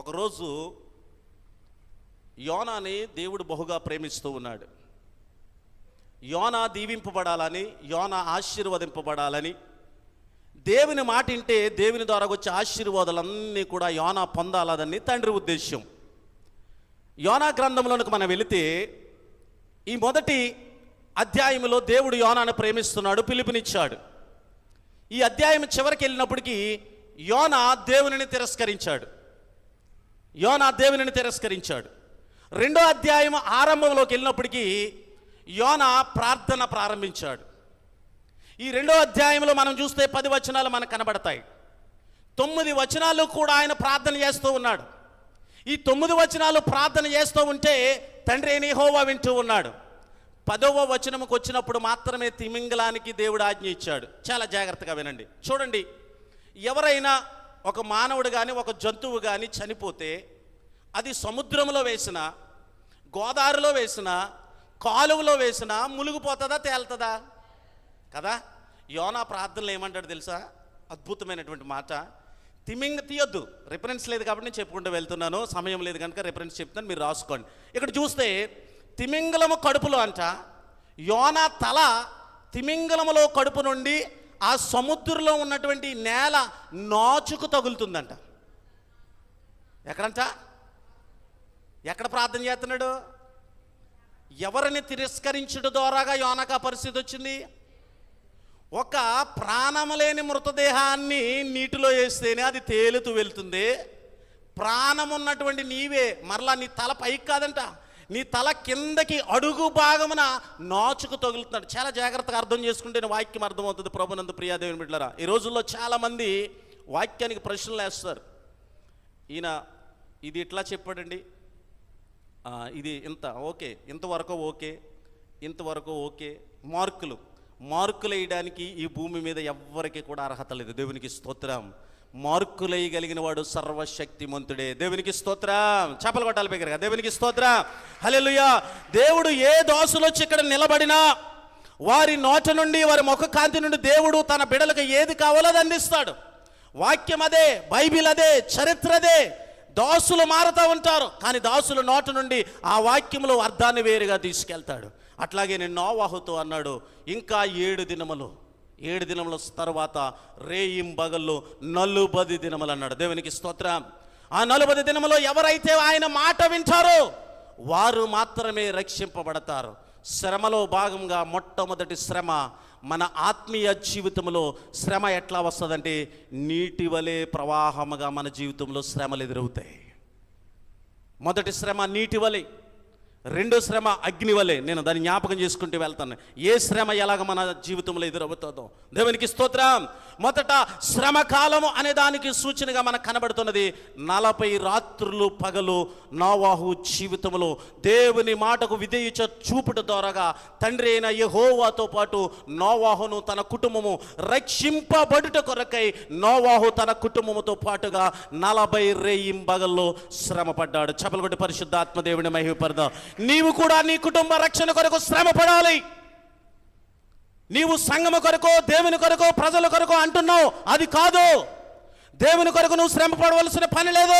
ఒకరోజు యోనాని దేవుడు బహుగా ప్రేమిస్తూ ఉన్నాడు. యోనా దీవింపబడాలని, యోనా ఆశీర్వదింపబడాలని, దేవుని మాట వింటే దేవుని ద్వారా వచ్చే ఆశీర్వాదాలన్నీ కూడా యోనా పొందాలని తండ్రి ఉద్దేశం. యోనా గ్రంథంలోనికి మనం వెళితే ఈ మొదటి అధ్యాయంలో దేవుడు యోనాను ప్రేమిస్తున్నాడు, పిలుపునిచ్చాడు. ఈ అధ్యాయం చివరికి వెళ్ళినప్పటికీ యోనా దేవునిని తిరస్కరించాడు. రెండో అధ్యాయం ఆరంభంలోకి వెళ్ళినప్పటికీ యోనా ప్రార్థన ప్రారంభించాడు. ఈ రెండో అధ్యాయంలో మనం చూస్తే 10 వచనాలు మనకు కనబడతాయి. 9 వచనాలు కూడా ఆయన ప్రార్థన చేస్తూ ఉన్నాడు. ఈ 9 వచనాలు ప్రార్థన చేస్తూ ఉంటే తండ్రి అయిన యెహోవా వింటూ ఉన్నాడు. 10వ వచనముకు వచ్చినప్పుడు మాత్రమే తిమింగలానికి దేవుడు ఆజ్ఞ ఇచ్చాడు. చాలా జాగ్రత్తగా వినండి, చూడండి. ఎవరైనా ఒక మానవుడు కానీ ఒక జంతువు కానీ చనిపోతే అది సముద్రంలో వేసినా, గోదావరిలో వేసినా, కాలువలో వేసినా మునిగిపోతుందా, తేలుతుందా? కదా. యోనా ప్రార్థనలు ఏమంటాడు తెలుసా? అద్భుతమైనటువంటి మాట. తీయొద్దు, రిఫరెన్స్ లేదు కాబట్టి నేను చెప్పుకుంటూ వెళ్తున్నాను, సమయం లేదు కనుక రిఫరెన్స్ చెప్తాను, మీరు రాసుకోండి. ఇక్కడ చూస్తే తిమింగలము కడుపులో అంట, యోనా తల తిమింగలములో కడుపు నుండి ఆ సముద్రంలో ఉన్నటువంటి నేల నాచుకు తగులుతుందంట. ఎక్కడంట? ఎక్కడ ప్రార్థన చేస్తున్నాడు? ఎవరిని తిరస్కరించడం ద్వారాగా యోనాకు ఆ పరిస్థితి వచ్చింది? ఒక ప్రాణము లేని మృతదేహాన్ని నీటిలో వేస్తేనే అది తేలుతూ వెళ్తుంది. ప్రాణం ఉన్నటువంటి నీవే మరలా నీ తల పైకి కాదంట, నీ తల కిందకి అడుగు భాగమున నాచుకు తగులుతున్నాడు. చాలా జాగ్రత్తగా అర్థం చేసుకుంటే వాక్యం అర్థమవుతుంది. ప్రభునందు ప్రియా దేవుని బిడ్డలారా, ఈ రోజుల్లో చాలామంది వాక్యానికి ప్రశ్నలు వేస్తారు. ఈయన ఇది ఇట్లా చెప్పాడండి, ఇది ఇంత ఓకే, ఇంతవరకు ఓకే, ఇంతవరకు ఓకే. మార్కులు వేయడానికి ఈ భూమి మీద ఎవ్వరికి కూడా అర్హత లేదు. దేవునికి స్తోత్రం. మార్కులు వేయగలిగిన వాడు సర్వశక్తిమంతుడే. దేవునికి స్తోత్రం. చప్పలు కొట్టాలి బిగ్గరగా. దేవునికి స్తోత్రం. హల్లెలూయా. దేవుడు ఏ దాసులు వచ్చి ఇక్కడ నిలబడినా వారి నోట నుండి, వారి ముఖ కాంతి నుండి దేవుడు తన బిడ్డలకు ఏది కావాలో అది అందిస్తాడు. వాక్యం అదే, బైబిల్ అదే, చరిత్ర అదే. దాసులు మారుతూ ఉంటారు, కానీ దాసుల నోట నుండి ఆ వాక్యములో అర్థాన్ని వేరుగా తీసుకెళ్తాడు. అట్లాగే నేను నోవాహుతో అన్నాడు, ఇంకా 7 దినముల తర్వాత రేయింబగళ్ళు 40 దినములు అన్నాడు. దేవునికి స్తోత్రం. ఆ 40 దినములో ఎవరైతే ఆయన మాట వింటారో వారు మాత్రమే రక్షింపబడతారు. శ్రమలో భాగంగా మొట్టమొదటి శ్రమ మన ఆత్మీయ జీవితంలో శ్రమ ఎట్లా వస్తుందంటే నీటి వలె ప్రవాహముగా మన జీవితంలో శ్రమలు ఎదురవుతాయి. మొదటి శ్రమ నీటి వలె, రెండో శ్రమ అగ్ని వలె. నేను దాన్ని జ్ఞాపకం చేసుకుంటూ వెళ్తాను, ఏ శ్రమ ఎలాగ మన జీవితంలో ఎదురవుతుందో. దేవునికి స్తోత్రం. మొదట శ్రమ కాలము అనే దానికి సూచనగా మనకు కనబడుతున్నది 40 రాత్రులు పగలు నోవాహు జీవితంలో దేవుని మాటకు విధేయత చూపుట ద్వారాగా తండ్రి అయిన యెహోవాతో పాటు నోవాహును తన కుటుంబము రక్షింపబడుట కొరకై నోవాహు తన కుటుంబముతో పాటుగా 40 రేయింబగళ్ళు శ్రమ పడ్డాడు. చపలు కొట్టి పరిశుద్ధాత్మ దేవుని మహిమపరదాం. నీవు కూడా నీ కుటుంబ రక్షణ కొరకు శ్రమ పడాలి. నీవు సంఘము కొరకు, దేవుని కొరకు, ప్రజల కొరకు అంటున్నావు, అది కాదు. దేవుని కొరకు నువ్వు శ్రమ పడవలసిన పని లేదు.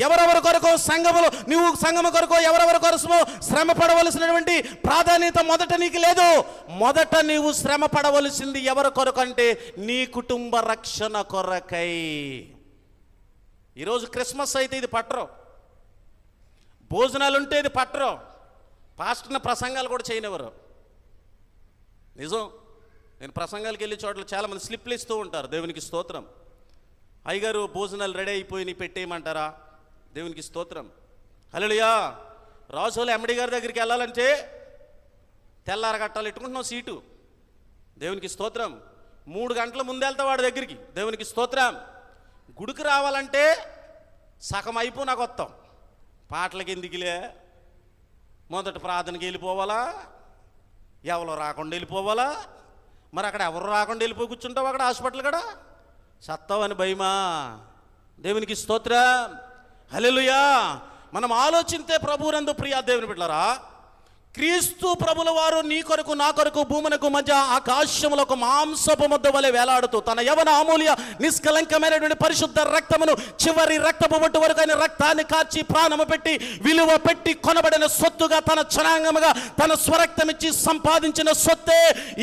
ఎవరెవరి కొరకు సంఘములు, నువ్వు సంఘము కొరకు ఎవరెవరి కొరకు శ్రమ పడవలసినటువంటి ప్రాధాన్యత మొదట నీకు లేదు. మొదట నీవు శ్రమ పడవలసింది ఎవరి కొరకు అంటే నీ కుటుంబ రక్షణ కొరకై. ఈరోజు క్రిస్మస్ అయితే ఇది పట్టరు, భోజనాలు ఉంటే ఇది పట్టరు, పాస్టర్ని ప్రసంగాలు కూడా చేయనివ్వరు. నిజం, నేను ప్రసంగాలకు వెళ్ళే చోట్ల చాలామంది స్లిప్లు ఇస్తూ ఉంటారు. దేవునికి స్తోత్రం. అయ్యగారు భోజనాలు రెడీ అయిపోయి పెట్టేయమంటారా? దేవునికి స్తోత్రం. హల్లెలూయా. రాజోలు ఎండి గారి దగ్గరికి వెళ్ళాలంటే తెల్లార గట్టాలు ఎట్టుకుంటున్నాం సీటు. దేవునికి స్తోత్రం. 3 గంటల ముందు వెళ్తా వాడి దగ్గరికి. దేవునికి స్తోత్రం. గుడికి రావాలంటే సగం అయిపో నాకు వస్తాం. పాటలకి ఎందుకులే, మొదట ప్రార్థనకి వెళ్ళిపోవాలా, ఎవరు రాకుండా వెళ్ళిపోవాలా? మరి అక్కడ ఎవరు రాకుండా వెళ్ళిపోయి కూర్చుంటావు అక్కడ హాస్పిటల్ కూడా సత్తావని భయమా? దేవునికి స్తోత్రం. హల్లెలూయా. మనం ఆలోచిస్తే ప్రభువునందు ప్రియా దేవుని బిడ్డలారా, క్రీస్తు ప్రభుల వారు నీ కొరకు నా కొరకు భూమునకు మధ్య ఆకాశములో ఒక మాంసపు ముద్ద వలె వేలాడుతూ తన యవన అమూల్య నిష్కలంకమైనటువంటి పరిశుద్ధ రక్తమును చివరి రక్తపు బొట్టు వరకు ఆయన రక్తాన్ని కాచి ప్రాణము పెట్టి విలువ పెట్టి కొనబడిన సొత్తుగా తన జనాంగముగా తన స్వరక్తమిచ్చి సంపాదించిన సొత్తే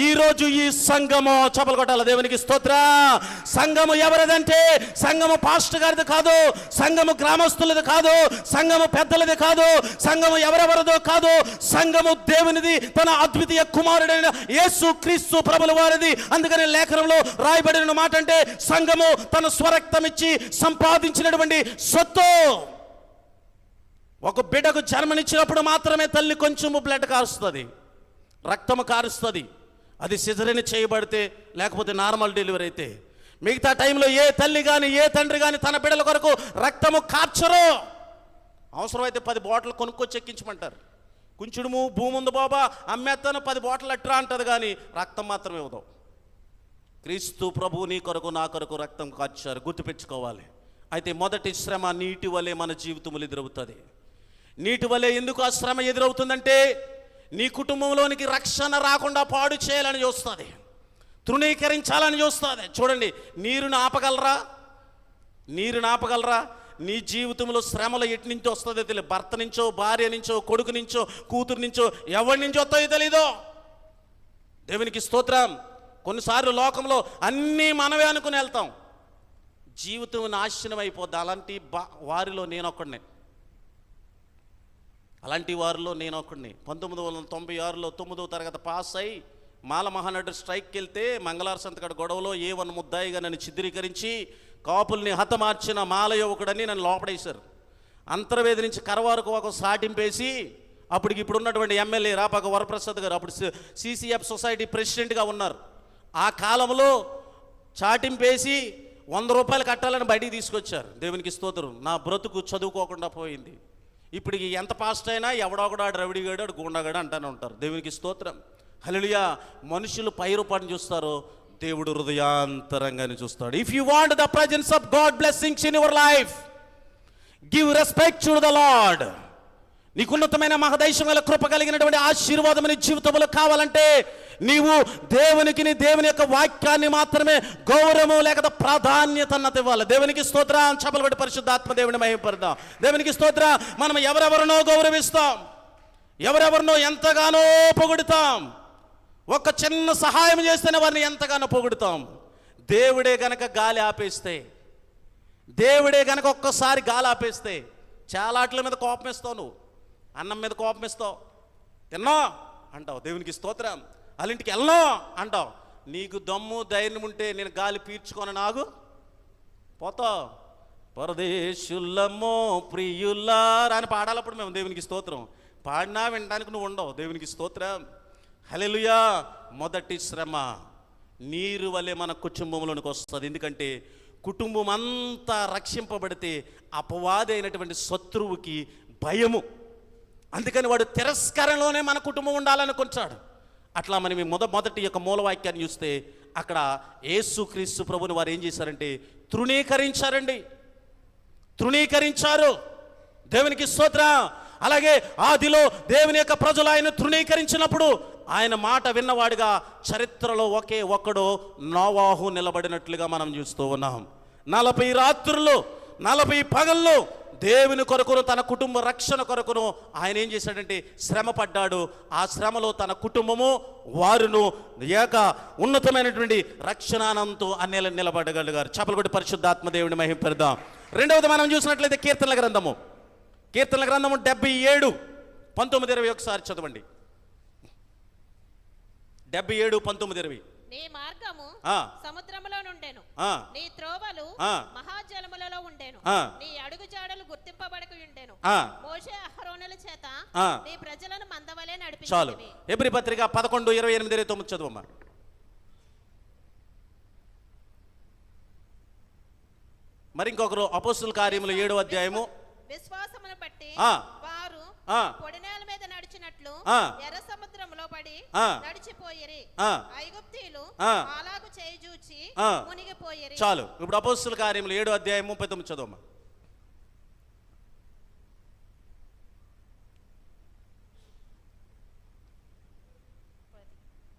ఈరోజు ఈ సంఘము. చపలు కొట్టాల. దేవునికి స్తోత్ర. సంఘము ఎవరిదంటే సంఘము పాస్టర్ గారిది కాదు, సంఘము గ్రామస్తులది కాదు, సంఘము పెద్దలది కాదు, సంఘము ఎవరెవరిదో కాదు. సంఘము దేవునిది, తన అద్వితీయ కుమారుడైన యేసు క్రీస్తు ప్రభుల వారిది. అందుకని లేఖనంలో రాయబడిన మాట అంటే సంఘము తన స్వరక్తమిచ్చి సంపాదించినటువంటి సొత్తు. ఒక బిడ్డకు జన్మనిచ్చినప్పుడు మాత్రమే తల్లి కొంచెము బ్లడ్ కారుస్తుంది, రక్తము కారుస్తుంది. అది సిజరీన్ చేయబడితే, లేకపోతే నార్మల్ డెలివరీ అయితే. మిగతా టైంలో ఏ తల్లి కానీ ఏ తండ్రి కానీ తన బిడ్డల కొరకు రక్తము కార్చరు. అవసరమైతే 10 బాటిల్ కొనుక్కొచ్చి ఎక్కించమంటారు. కొంచెము భూమి ఉంది బాబా, అమ్మేస్తాను 10 బాటిల్ అట్రా అంటది, కానీ రక్తం మాత్రం ఇవ్వదు. క్రీస్తు ప్రభు నీ కొరకు నా కొరకు రక్తం కార్చారు, గుర్తుపెట్టుకోవాలి. అయితే మొదటి శ్రమ నీటి వలె మన జీవితంలో ఎదురవుతుంది. నీటి వలె ఎందుకు ఆ శ్రమ ఎదురవుతుందంటే నీ కుటుంబంలోనికి రక్షణ రాకుండా పాడు చేయాలని చూస్తుంది, తృణీకరించాలని చూస్తుంది. చూడండి, నీరుని ఆపగలరా? నీ జీవితంలో శ్రమలు ఎటు నుంచి వస్తుందో తెలియదు. భర్త నుంచో, భార్య నుంచో, కొడుకు నుంచో, కూతురు నుంచో, ఎవరి నుంచి వస్తాయో తెలీదు. దేవునికి స్తోత్రం. కొన్నిసార్లు లోకంలో అన్నీ మనమే అనుకుని వెళ్తాం, జీవితం నాశనం అయిపోద్ది. అలాంటి వారిలో నేనొక్కడినే. 1996లో 9వ తరగతి పాస్ అయి మాల మహానటుడు స్ట్రైక్కి వెళ్తే మంగళార సంతకాడ గొడవలో A1 ముద్దాయిగా నన్ను చిత్రీకరించి కాపుల్ని హతమార్చిన మాల యువకుడని నన్ను లోపడేశారు. అంతర్వేది నుంచి కరవారకు ఒక సాటింపేసి అప్పటికి ఇప్పుడున్నటువంటి ఎమ్మెల్యే రాపాక వరప్రసాద్ గారు అప్పుడు CCF సొసైటీ ప్రెసిడెంట్గా ఉన్నారు. ఆ కాలంలో చాటింపేసి 100 రూపాయలు కట్టాలని బయటికి తీసుకొచ్చారు. దేవునికి స్తోత్రం. నా బ్రతుకు చదువుకోకుండా పోయింది. ఇప్పటికి ఎంత పాస్ట్ అయినా ఎవడొకడా రవిడిగాడు గుండాగాడు అంటానే ఉంటారు. దేవునికి స్తోత్రం. హల్లెలూయా. మనుషులు పై రూపాన్ని చూస్తారు, దేవుడు హృదయాంతరంగాన్ని చూస్తాడు. If you want the presence of God blessings in your life, give respect to the lord. నీకు ఉన్నతమైన మహదైశ్వర్యాల కృప కలిగినటువంటి ఆశీర్వాదం నీ జీవితంలో కావాలంటే నీవు దేవుని యొక్క వాక్యాన్ని మాత్రమే గౌరవం లేకపోతే ప్రాధాన్యత అన్నది ఇవ్వాలి. దేవునికి స్తోత్రం. చపలు కొట్టి పరిశుద్ధాత్మ దేవుని మహిమపడదాం. దేవునికి స్తోత్రం. మనం ఎవరెవరినో గౌరవిస్తాం, ఎవరెవరినో ఎంతగానో పొగుడుతాం. ఒక చిన్న సహాయం చేస్తేనే వారిని ఎంతగానో పొగుడుతాం. దేవుడే గనక గాలి ఆపేస్తే, దేవుడే గనక ఒక్కసారి గాలి ఆపేస్తే చాలా ఆటల మీద కోపం ఇస్తావు, నువ్వు అన్నం మీద కోపం ఇస్తావు, తిన్నా అంటావు. దేవునికి స్తోత్రం. వాళ్ళింటికి వెళ్ళను అంటావు. నీకు దమ్ము ధైర్యం ఉంటే నేను గాలి పీల్చుకొని నాగు పోతావు. పరదేశుల్లమ్మో ప్రియుల్లారా అని పాడాలప్పుడు మేము దేవునికి స్తోత్రం. పాడినా వినడానికి నువ్వు ఉండవు. దేవునికి స్తోత్రం. హల్లెలూయా. మొదటి శ్రమ నీరు వలె మన కుటుంబంలోనికి వస్తుంది. ఎందుకంటే కుటుంబం అంతా రక్షింపబడితే అపవాది అయినటువంటి శత్రువుకి భయము. అందుకని వాడు తిరస్కారంలోనే మన కుటుంబం ఉండాలనుకుంటాడు. అట్లా మనం మొదటి యొక్క మూలవాక్యాన్ని చూస్తే అక్కడ యేసుక్రీస్తు ప్రభుని వారు ఏం చేశారంటే తృణీకరించారు. దేవునికి స్తోత్రం. అలాగే ఆదిలో దేవుని యొక్క ప్రజలు ఆయన తృణీకరించినప్పుడు ఆయన మాట విన్నవాడిగా చరిత్రలో ఒకే ఒక్కడు నోవాహు నిలబడినట్లుగా మనం చూస్తూ ఉన్నాం. 40 రాత్రులు 40 పగళ్ళు దేవుని కొరకును తన కుటుంబ రక్షణ కొరకును ఆయన ఏం చేశాడంటే శ్రమ పడ్డాడు. ఆ శ్రమలో తన కుటుంబము వారును ఏక ఉన్నతమైనటువంటి రక్షణానంతో అన్నేల నిలబడగలిగారు. చపలు కొట్టి పరిశుద్ధాత్మ దేవుని మహిమపడదాం. రెండవది మనం చూసినట్లయితే కీర్తనల గ్రంథము 77:19-20 ఒకసారి చదవండి. 77:19-20. నీ మార్గము సముద్రములో నుండెను, నీ త్రోవలు మహాజలములలో ఉండెను, నీ అడుగు జాడలు గుర్తింపబడక ఉండెను. మోషే అహరోనుల చేత నీ ప్రజలను మందవలే నడిపించెను. చాలు. హెబ్రీ పత్రిక 11:28-29 చదువమ్మా. మరి ఇంకొకరు అపోస్తుల కార్యములు 7వ అధ్యాయము. విశ్వాసమును బట్టి వారు పొడినేల మీద నడిచినట్లు ఎర్ర సముద్రములో పడి నడిచిపోయిరి. ఐగుప్తీయులు అలాగు చేయిచూచి మునిగిపోయిరి. చాలు. ఇప్పుడు అపోస్తుల కార్యములు 7వ అధ్యాయం 39 చదవమ్మా.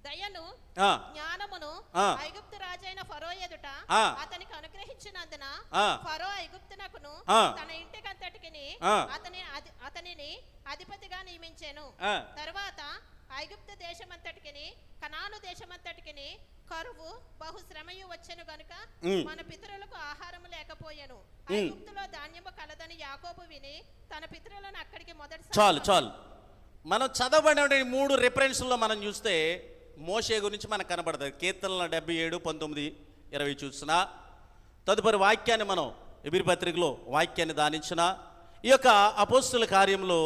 దయను జ్ఞానమును ఐగుప్తు రాజైన ఫరో ఎదుట అతనికి అనుగ్రహించినందున ఫరో ఐగుప్తునకును తన ఇంటికంతటికిని అతనిని అధిపతిగా నియమించెను. తరువాత ఐగుప్తు దేశమంతటికిని కనాను దేశమంతటికిని కరువు బహుశ్రమయు వచ్చెను గనుక మన పితరులకు ఆహారము లేకపోయెను. ఐగుప్తులో ధాన్యము కలదని యాకోబు విని తన పితరులను అక్కడికి మొదటి. చాలు. మనం చదవబడిన 3 రిఫరెన్స్లో మనం చూస్తే మోషే గురించి మనకు కనబడుతుంది. కీర్తనల 77:19-20 చూసిన తదుపరి వాక్యాన్ని మనం హెబ్రీ పత్రికలో వాక్యాన్ని దానించిన ఈ యొక్క అపోస్తుల కార్యంలో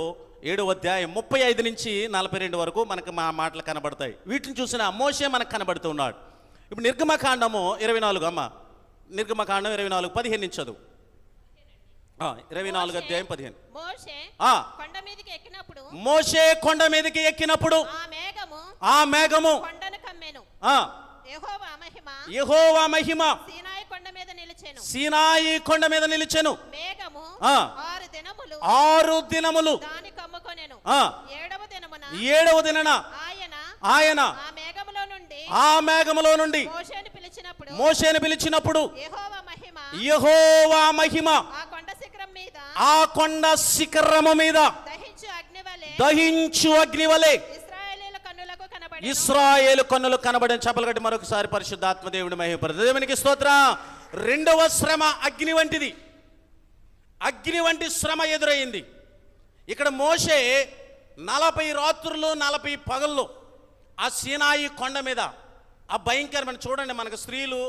7వ అధ్యాయం 35-42 వరకు మనకు మా మాటలు కనబడతాయి. వీటిని చూసిన మోషే మనకు కనబడుతూ ఉన్నాడు. ఇప్పుడు నిర్గమకాండము 24 అమ్మ. నిర్గమకాండం 24:15 నుంచి చదువు. 24 అధ్యాయం 15. మోషే కొండ మీదకి ఎక్కినప్పుడు ఆ మేఘము యెహోవా మహిమ సీనాయి కొండ మీద నిలిచెను. 6 దినములు 7వ దినన ఆయన ఆ మేఘములో నుండి మోషేను పిలిచినప్పుడు యెహోవా మహిమ ఆ కొండ శిఖరము మీద దహించు అగ్ని వలె ఇశ్రాయేలు కన్నులకు కనబడిన. చపలు కట్టి మరొకసారి పరిశుద్ధాత్మ దేవుని మహిమపరచు. దేవునికి స్తోత్రం. రెండవ శ్రమ అగ్ని వంటిది. అగ్ని వంటి శ్రమ ఎదురైంది. ఇక్కడ మోషే 40 రాత్రులు 40 పగళ్ళు ఆ సీనాయి కొండ మీద ఆ భయంకరమైన, చూడండి మనకు స్త్రీలు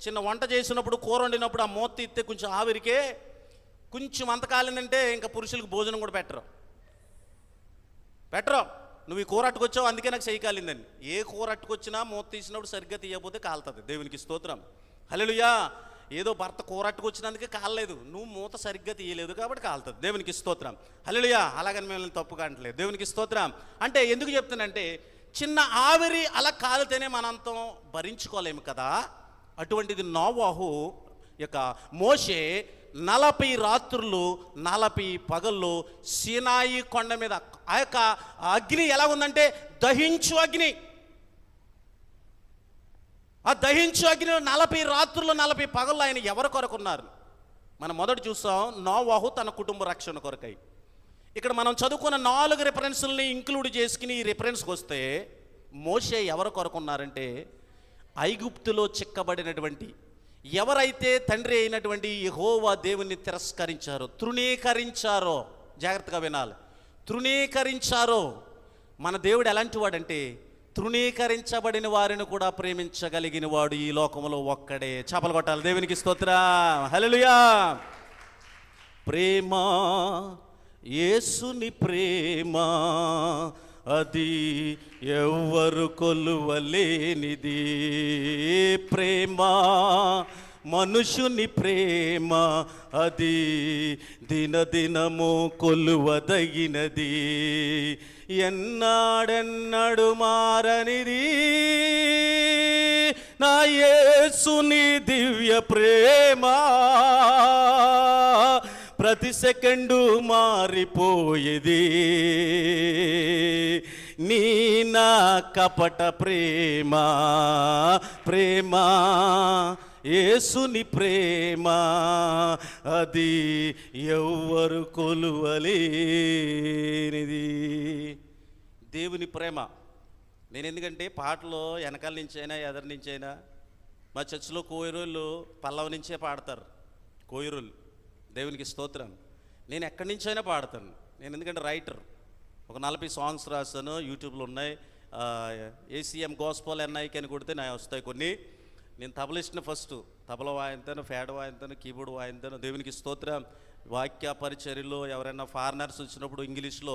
చిన్న వంట చేసినప్పుడు, కూర వండినప్పుడు ఆ మూత ఎత్తే కొంచెం ఆవిరికే కొంచెం అంత కాలిందంటే ఇంకా పురుషులకు భోజనం కూడా పెట్టరు. నువ్వు ఈ కూర అట్టుకొచ్చావు అందుకే నాకు చెయ్యి కాలిందని. ఏ కూర అట్టుకొచ్చినా మూత తీసినప్పుడు సరిగ్గా తీయకపోతే కాలుతుంది. దేవునికి స్తోత్రం, హల్లెలూయా. ఏదో భర్త కూర అట్టుకొచ్చినందుకే కాలలేదు, నువ్వు మూత సరిగ్గా తీయలేదు కాబట్టి కాలుతుంది. దేవునికి స్తోత్రం, హల్లెలూయా. అలాగని మేము తప్పుగా అంటలేదు. దేవునికి స్తోత్రం. అంటే ఎందుకు చెప్తానంటే, చిన్న ఆవిరి అలా కాలితేనే మనంతం భరించుకోలేము కదా. అటువంటిది నోవాహు యొక్క మోషే 40 రాత్రులు 40 పగళ్ళు సీనాయి కొండ మీద, ఆ యొక్క అగ్ని ఎలా ఉందంటే దహించు అగ్ని. ఆ దహించు అగ్నిలో 40 రాత్రులు 40 పగళ్ళు ఆయన ఎవరి కొరకున్నారు? మనం మొదట చూస్తాం నోవాహు తన కుటుంబ రక్షణ కొరకై. ఇక్కడ మనం చదువుకున్న 4 రిఫరెన్స్ని ఇంక్లూడ్ చేసుకుని ఈ రిఫరెన్స్కి వస్తే మోషే ఎవరి కొరకున్నారంటే, ఐగుప్తులో చిక్కబడినటువంటి ఎవరైతే తండ్రి అయినటువంటి యెహోవా దేవుని తిరస్కరించారో, తృణీకరించారో, జాగ్రత్తగా వినాలి, తృణీకరించారో. మన దేవుడు ఎలాంటి వాడంటే, తృణీకరించబడిన వారిని కూడా ప్రేమించగలిగిన వాడు ఈ లోకంలో ఒక్కడే. చపలు కొట్టాలి. దేవునికి స్తోత్రం, హల్లెలూయా. ప్రేమ, యేసుని ప్రేమ, అది ఎవ్వరు కొలువలేనిది. ప్రేమ, మనుషుని ప్రేమ, అది దినదినము కొలువదగినది. ఎన్నాడెన్నడు మారనిది నా యేసుని దివ్య ప్రేమ, ప్రతి సెకండు మారిపోయేది. నీ నా కపట ప్రేమ, ప్రేమ, యేసుని ప్రేమ, అది ఎవ్వరు కొలువలేనిది. దేవుని ప్రేమ. నేను ఎందుకంటే పాటలో వెనకాల నుంచి అయినా ఎదరి నుంచి అయినా, మా చర్చిలో కోయిరోళ్ళు పల్లవ నుంచే పాడతారు. కోయిరోళ్ళు, దేవునికి స్తోత్రం. నేను ఎక్కడి నుంచి అయినా పాడతాను. నేను ఎందుకంటే రైటర్, ఒక 40 సాంగ్స్ రాస్తాను, యూట్యూబ్లో ఉన్నాయి. ACM గోస్పల్ NIK అని కొడితే నా వస్తాయి కొన్ని. నేను తబలిస్ట్ని ఫస్ట్, తబల వాయింతాను, ఫేడ వాయింతాను, కీబోర్డ్ వాయింతాను. దేవునికి స్తోత్రం. వాక్య పరిచర్యలో ఎవరైనా ఫారినర్స్ వచ్చినప్పుడు ఇంగ్లీష్లో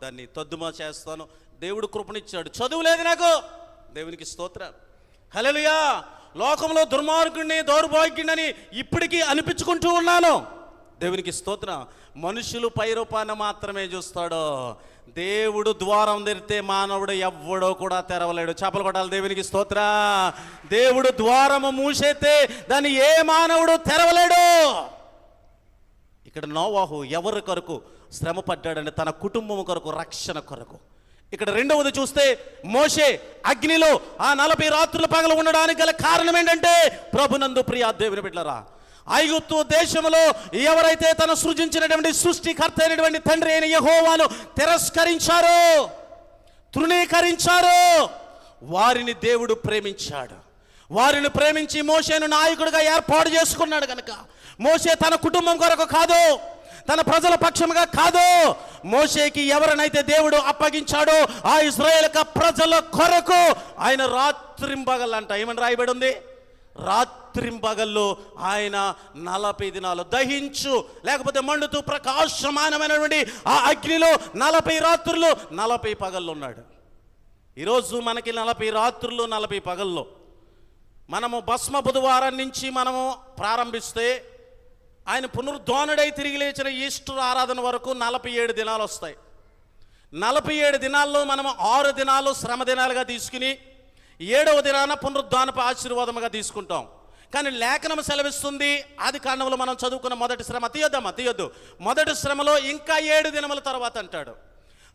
దాన్ని తద్దుమా చేస్తాను. దేవుడు కృపనిచ్చాడు. చదువు లేదు నాకు. దేవునికి స్తోత్రం, హల్లెలూయా. లోకంలో దుర్మార్గుడిని, దౌర్భాగ్యుడిని ఇప్పటికీ అనిపించుకుంటూ ఉన్నాను. దేవునికి స్తోత్రం. మనుషులు పై రూపాన మాత్రమే చూస్తాడు. దేవుడు ద్వారం తెరితే మానవుడు ఎవ్వడో కూడా తెరవలేడు. చపలు కొట్టాలి. దేవునికి స్తోత్రం. దేవుడు ద్వారము మూసేస్తే దాన్ని ఏ మానవుడు తెరవలేడు. ఇక్కడ నోవాహు ఎవరి కొరకు శ్రమ పడ్డాడంటే, తన కుటుంబం కొరకు, రక్షణ కొరకు. ఇక్కడ రెండవది చూస్తే, మోషే అగ్నిలో ఆ 40 రాత్రుల పగలు ఉండడానికి గల కారణం ఏంటంటే, ప్రభునందు ప్రియ దేవుని బిడ్డలారా, ఐగుప్తు దేశంలో ఎవరైతే తన సృజించినటువంటి సృష్టికర్త అయినటువంటి తండ్రి అయిన యెహోవాను తిరస్కరించారో, తృణీకరించారో, వారిని దేవుడు ప్రేమించాడు. వారిని ప్రేమించి మోషేను నాయకుడిగా ఏర్పాటు చేసుకున్నాడు. కనుక మోషే తన కుటుంబం కొరకు కాదు, తన ప్రజల పక్షముగా కాదు, మోషేకి ఎవరినైతే దేవుడు అప్పగించాడో ఆ ఇశ్రాయేలు ప్రజల కొరకు ఆయన రాత్రింబగళ్ళంట, ఏమని రాయబడి ఉంది, రాత్రింబగళ్ళు ఆయన 40 దినాలు దహించు, లేకపోతే మండుతూ ప్రకాశమానమైనటువంటి ఆ అగ్నిలో 40 రాత్రులు 40 పగళ్ళు ఉన్నాడు. ఈరోజు మనకి 40 రాత్రులు 40 పగల్లో మనము భస్మ బుధవారం నుంచి మనము ప్రారంభిస్తే ఆయన పునరుద్ధానుడై తిరిగి లేచిన ఈస్టర్ ఆరాధన వరకు 47 దినాలు వస్తాయి. 47 దినాల్లో మనము 6 దినాలు శ్రమ దినాలుగా తీసుకుని 7వ దినాన పునరుద్ధానపు ఆశీర్వాదముగా తీసుకుంటాం. కానీ లేఖనం సెలవిస్తుంది, ఆది కాండంలో మనం చదువుకున్న మొదటి శ్రమ తీయొద్దు, మొదటి శ్రమలో ఇంకా 7 దినముల తర్వాత అంటాడు.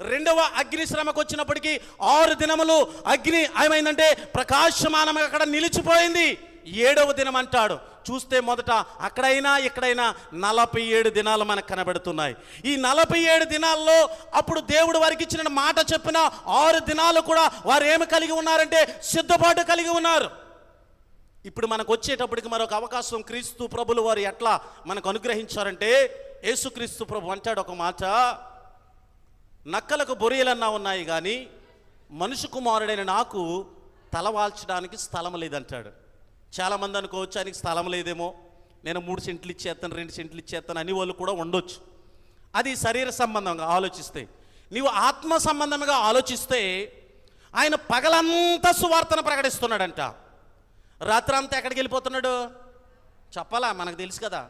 రెండవ అగ్ని శ్రమకు వచ్చినప్పటికీ 6 దినములు అగ్ని ఏమైందంటే ప్రకాశమానంగా అక్కడ నిలిచిపోయింది. 7వ దినం అంటాడు. చూస్తే మొదట అక్కడైనా ఇక్కడైనా 47 దినాలు మనకు కనబడుతున్నాయి. ఈ 47 దినాల్లో అప్పుడు దేవుడు వారికి ఇచ్చిన మాట చెప్పిన 6 దినాలు కూడా వారు ఏమి కలిగి ఉన్నారంటే సిద్ధపాటు కలిగి ఉన్నారు. ఇప్పుడు మనకు వచ్చేటప్పటికి మరొక అవకాశం క్రీస్తు ప్రభులు వారు ఎట్లా మనకు అనుగ్రహించారంటే, యేసుక్రీస్తు ప్రభు అంటాడు ఒక మాట, నక్కలకు బొరియలన్నా ఉన్నాయి కానీ మనుషు కుమారుడైన నాకు తలవాల్చడానికి స్థలం లేదంటాడు. చాలామంది అనుకోవచ్చు ఆయనకి స్థలం లేదేమో, నేను 3 సెంట్లు ఇచ్చేస్తాను 2 సెంట్లు ఇచ్చేస్తాను అని వాళ్ళు కూడా ఉండొచ్చు. అది శరీర సంబంధంగా ఆలోచిస్తే. నీవు ఆత్మ సంబంధంగా ఆలోచిస్తే ఆయన పగలంతా సువార్తను ప్రకటిస్తున్నాడంట. రాత్రి అంతా ఎక్కడికి వెళ్ళిపోతున్నాడు చెప్పాలా? మనకు తెలుసు కదా,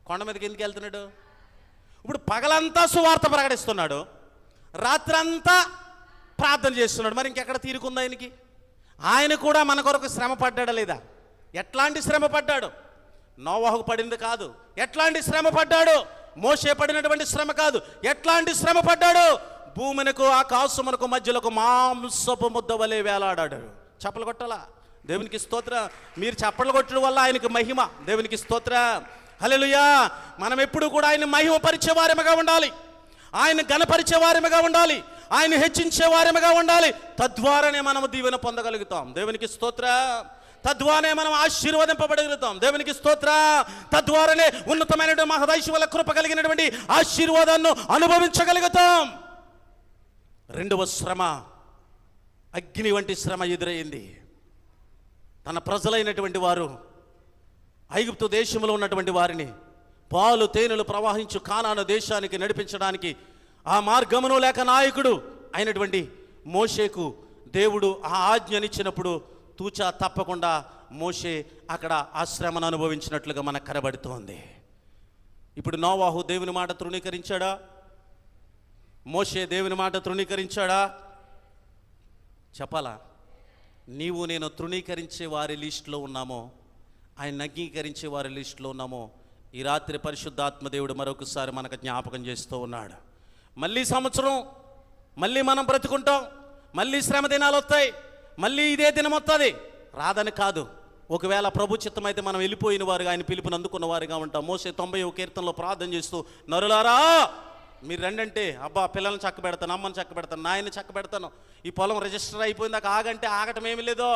కొండ మీదకి ఎందుకు వెళ్తున్నాడు. ఇప్పుడు పగలంతా సువార్త ప్రకటిస్తున్నాడు, రాత్రంతా ప్రార్థన చేస్తున్నాడు. మరి ఇంకెక్కడ తీరుకుందా ఆయనకి? ఆయన కూడా మన కొరకు శ్రమ పడ్డాడా లేదా? ఎట్లాంటి శ్రమ పడ్డాడు? నోవాహుకు పడింది కాదు. ఎట్లాంటి శ్రమ పడ్డాడు? మోషే పడినటువంటి శ్రమ కాదు. ఎట్లాంటి శ్రమ పడ్డాడు? భూమినకు ఆకాశమునకు మధ్యలోకి మాంసపు ముద్ద వలె వేలాడాడు. చప్పలు కొట్టాలా? దేవునికి స్తోత్ర. మీరు చప్పలు కొట్టడం వల్ల ఆయనకు మహిమ. దేవునికి స్తోత్ర. హల్లెలూయా. మనం ఎప్పుడు కూడా ఆయన మహిమ పరిచే వారముగా ఉండాలి, ఆయన ఘనపరిచే వారముగా ఉండాలి, ఆయన హెచ్చించే వారముగా ఉండాలి. తద్వారానే మనం దీవెన పొందగలుగుతాం. దేవునికి స్తోత్ర. తద్వారానే మనం ఆశీర్వదింపబడగలుగుతాం. దేవునికి స్తోత్ర. తద్వారానే ఉన్నతమైనటువంటి మహదైశ్వర్య కృప కలిగినటువంటి ఆశీర్వాదాన్ని అనుభవించగలుగుతాం. రెండవ శ్రమ అగ్ని వంటి శ్రమ ఎదురైంది. తన ప్రజలైనటువంటి వారు ఐగుప్తు దేశంలో ఉన్నటువంటి వారిని పాలు తేనెలు ప్రవహించు కానాను దేశానికి నడిపించడానికి ఆ మార్గమును లేక నాయకుడు అయినటువంటి మోషేకు దేవుడు ఆ ఆజ్ఞనిచ్చినప్పుడు తూచా తప్పకుండా మోషే అక్కడ ఆ శ్రమను అనుభవించినట్లుగా మనకు కనబడుతోంది. ఇప్పుడు నోవాహు దేవుని మాట తృణీకరించాడా? మోషే దేవుని మాట తృణీకరించాడా? చెప్పాలా? నీవు నేను తృణీకరించే వారి లిస్టులో ఉన్నామో, ఆయన అంగీకరించే వారి లిస్టులో ఉన్నామో, ఈ రాత్రి పరిశుద్ధాత్మ దేవుడు మరొకసారి మనకు జ్ఞాపకం చేస్తూ ఉన్నాడు. మళ్ళీ సంవత్సరం, మళ్ళీ మనం బ్రతుకుంటాం, మళ్ళీ శ్రమ దినాలు వస్తాయి, మళ్ళీ ఇదే దినం వస్తుంది. రాదని కాదు. ఒకవేళ ప్రభు చిత్తం అయితే మనం వెళ్ళిపోయిన వారుగా, ఆయన పిలుపుని అందుకున్న వారుగా ఉంటాం. మోషే 90వ కీర్తనలో ప్రార్థన చేస్తూ, నరులారా మీరు రండంటే, అబ్బా పిల్లల్ని చక్క పెడతాను, అమ్మని చక్క పెడతాను, నాయన్ని చక్క పెడతాను, ఈ పొలం రిజిస్టర్ అయిపోయిందాక ఆగంటే ఆగటం ఏమీ లేదో.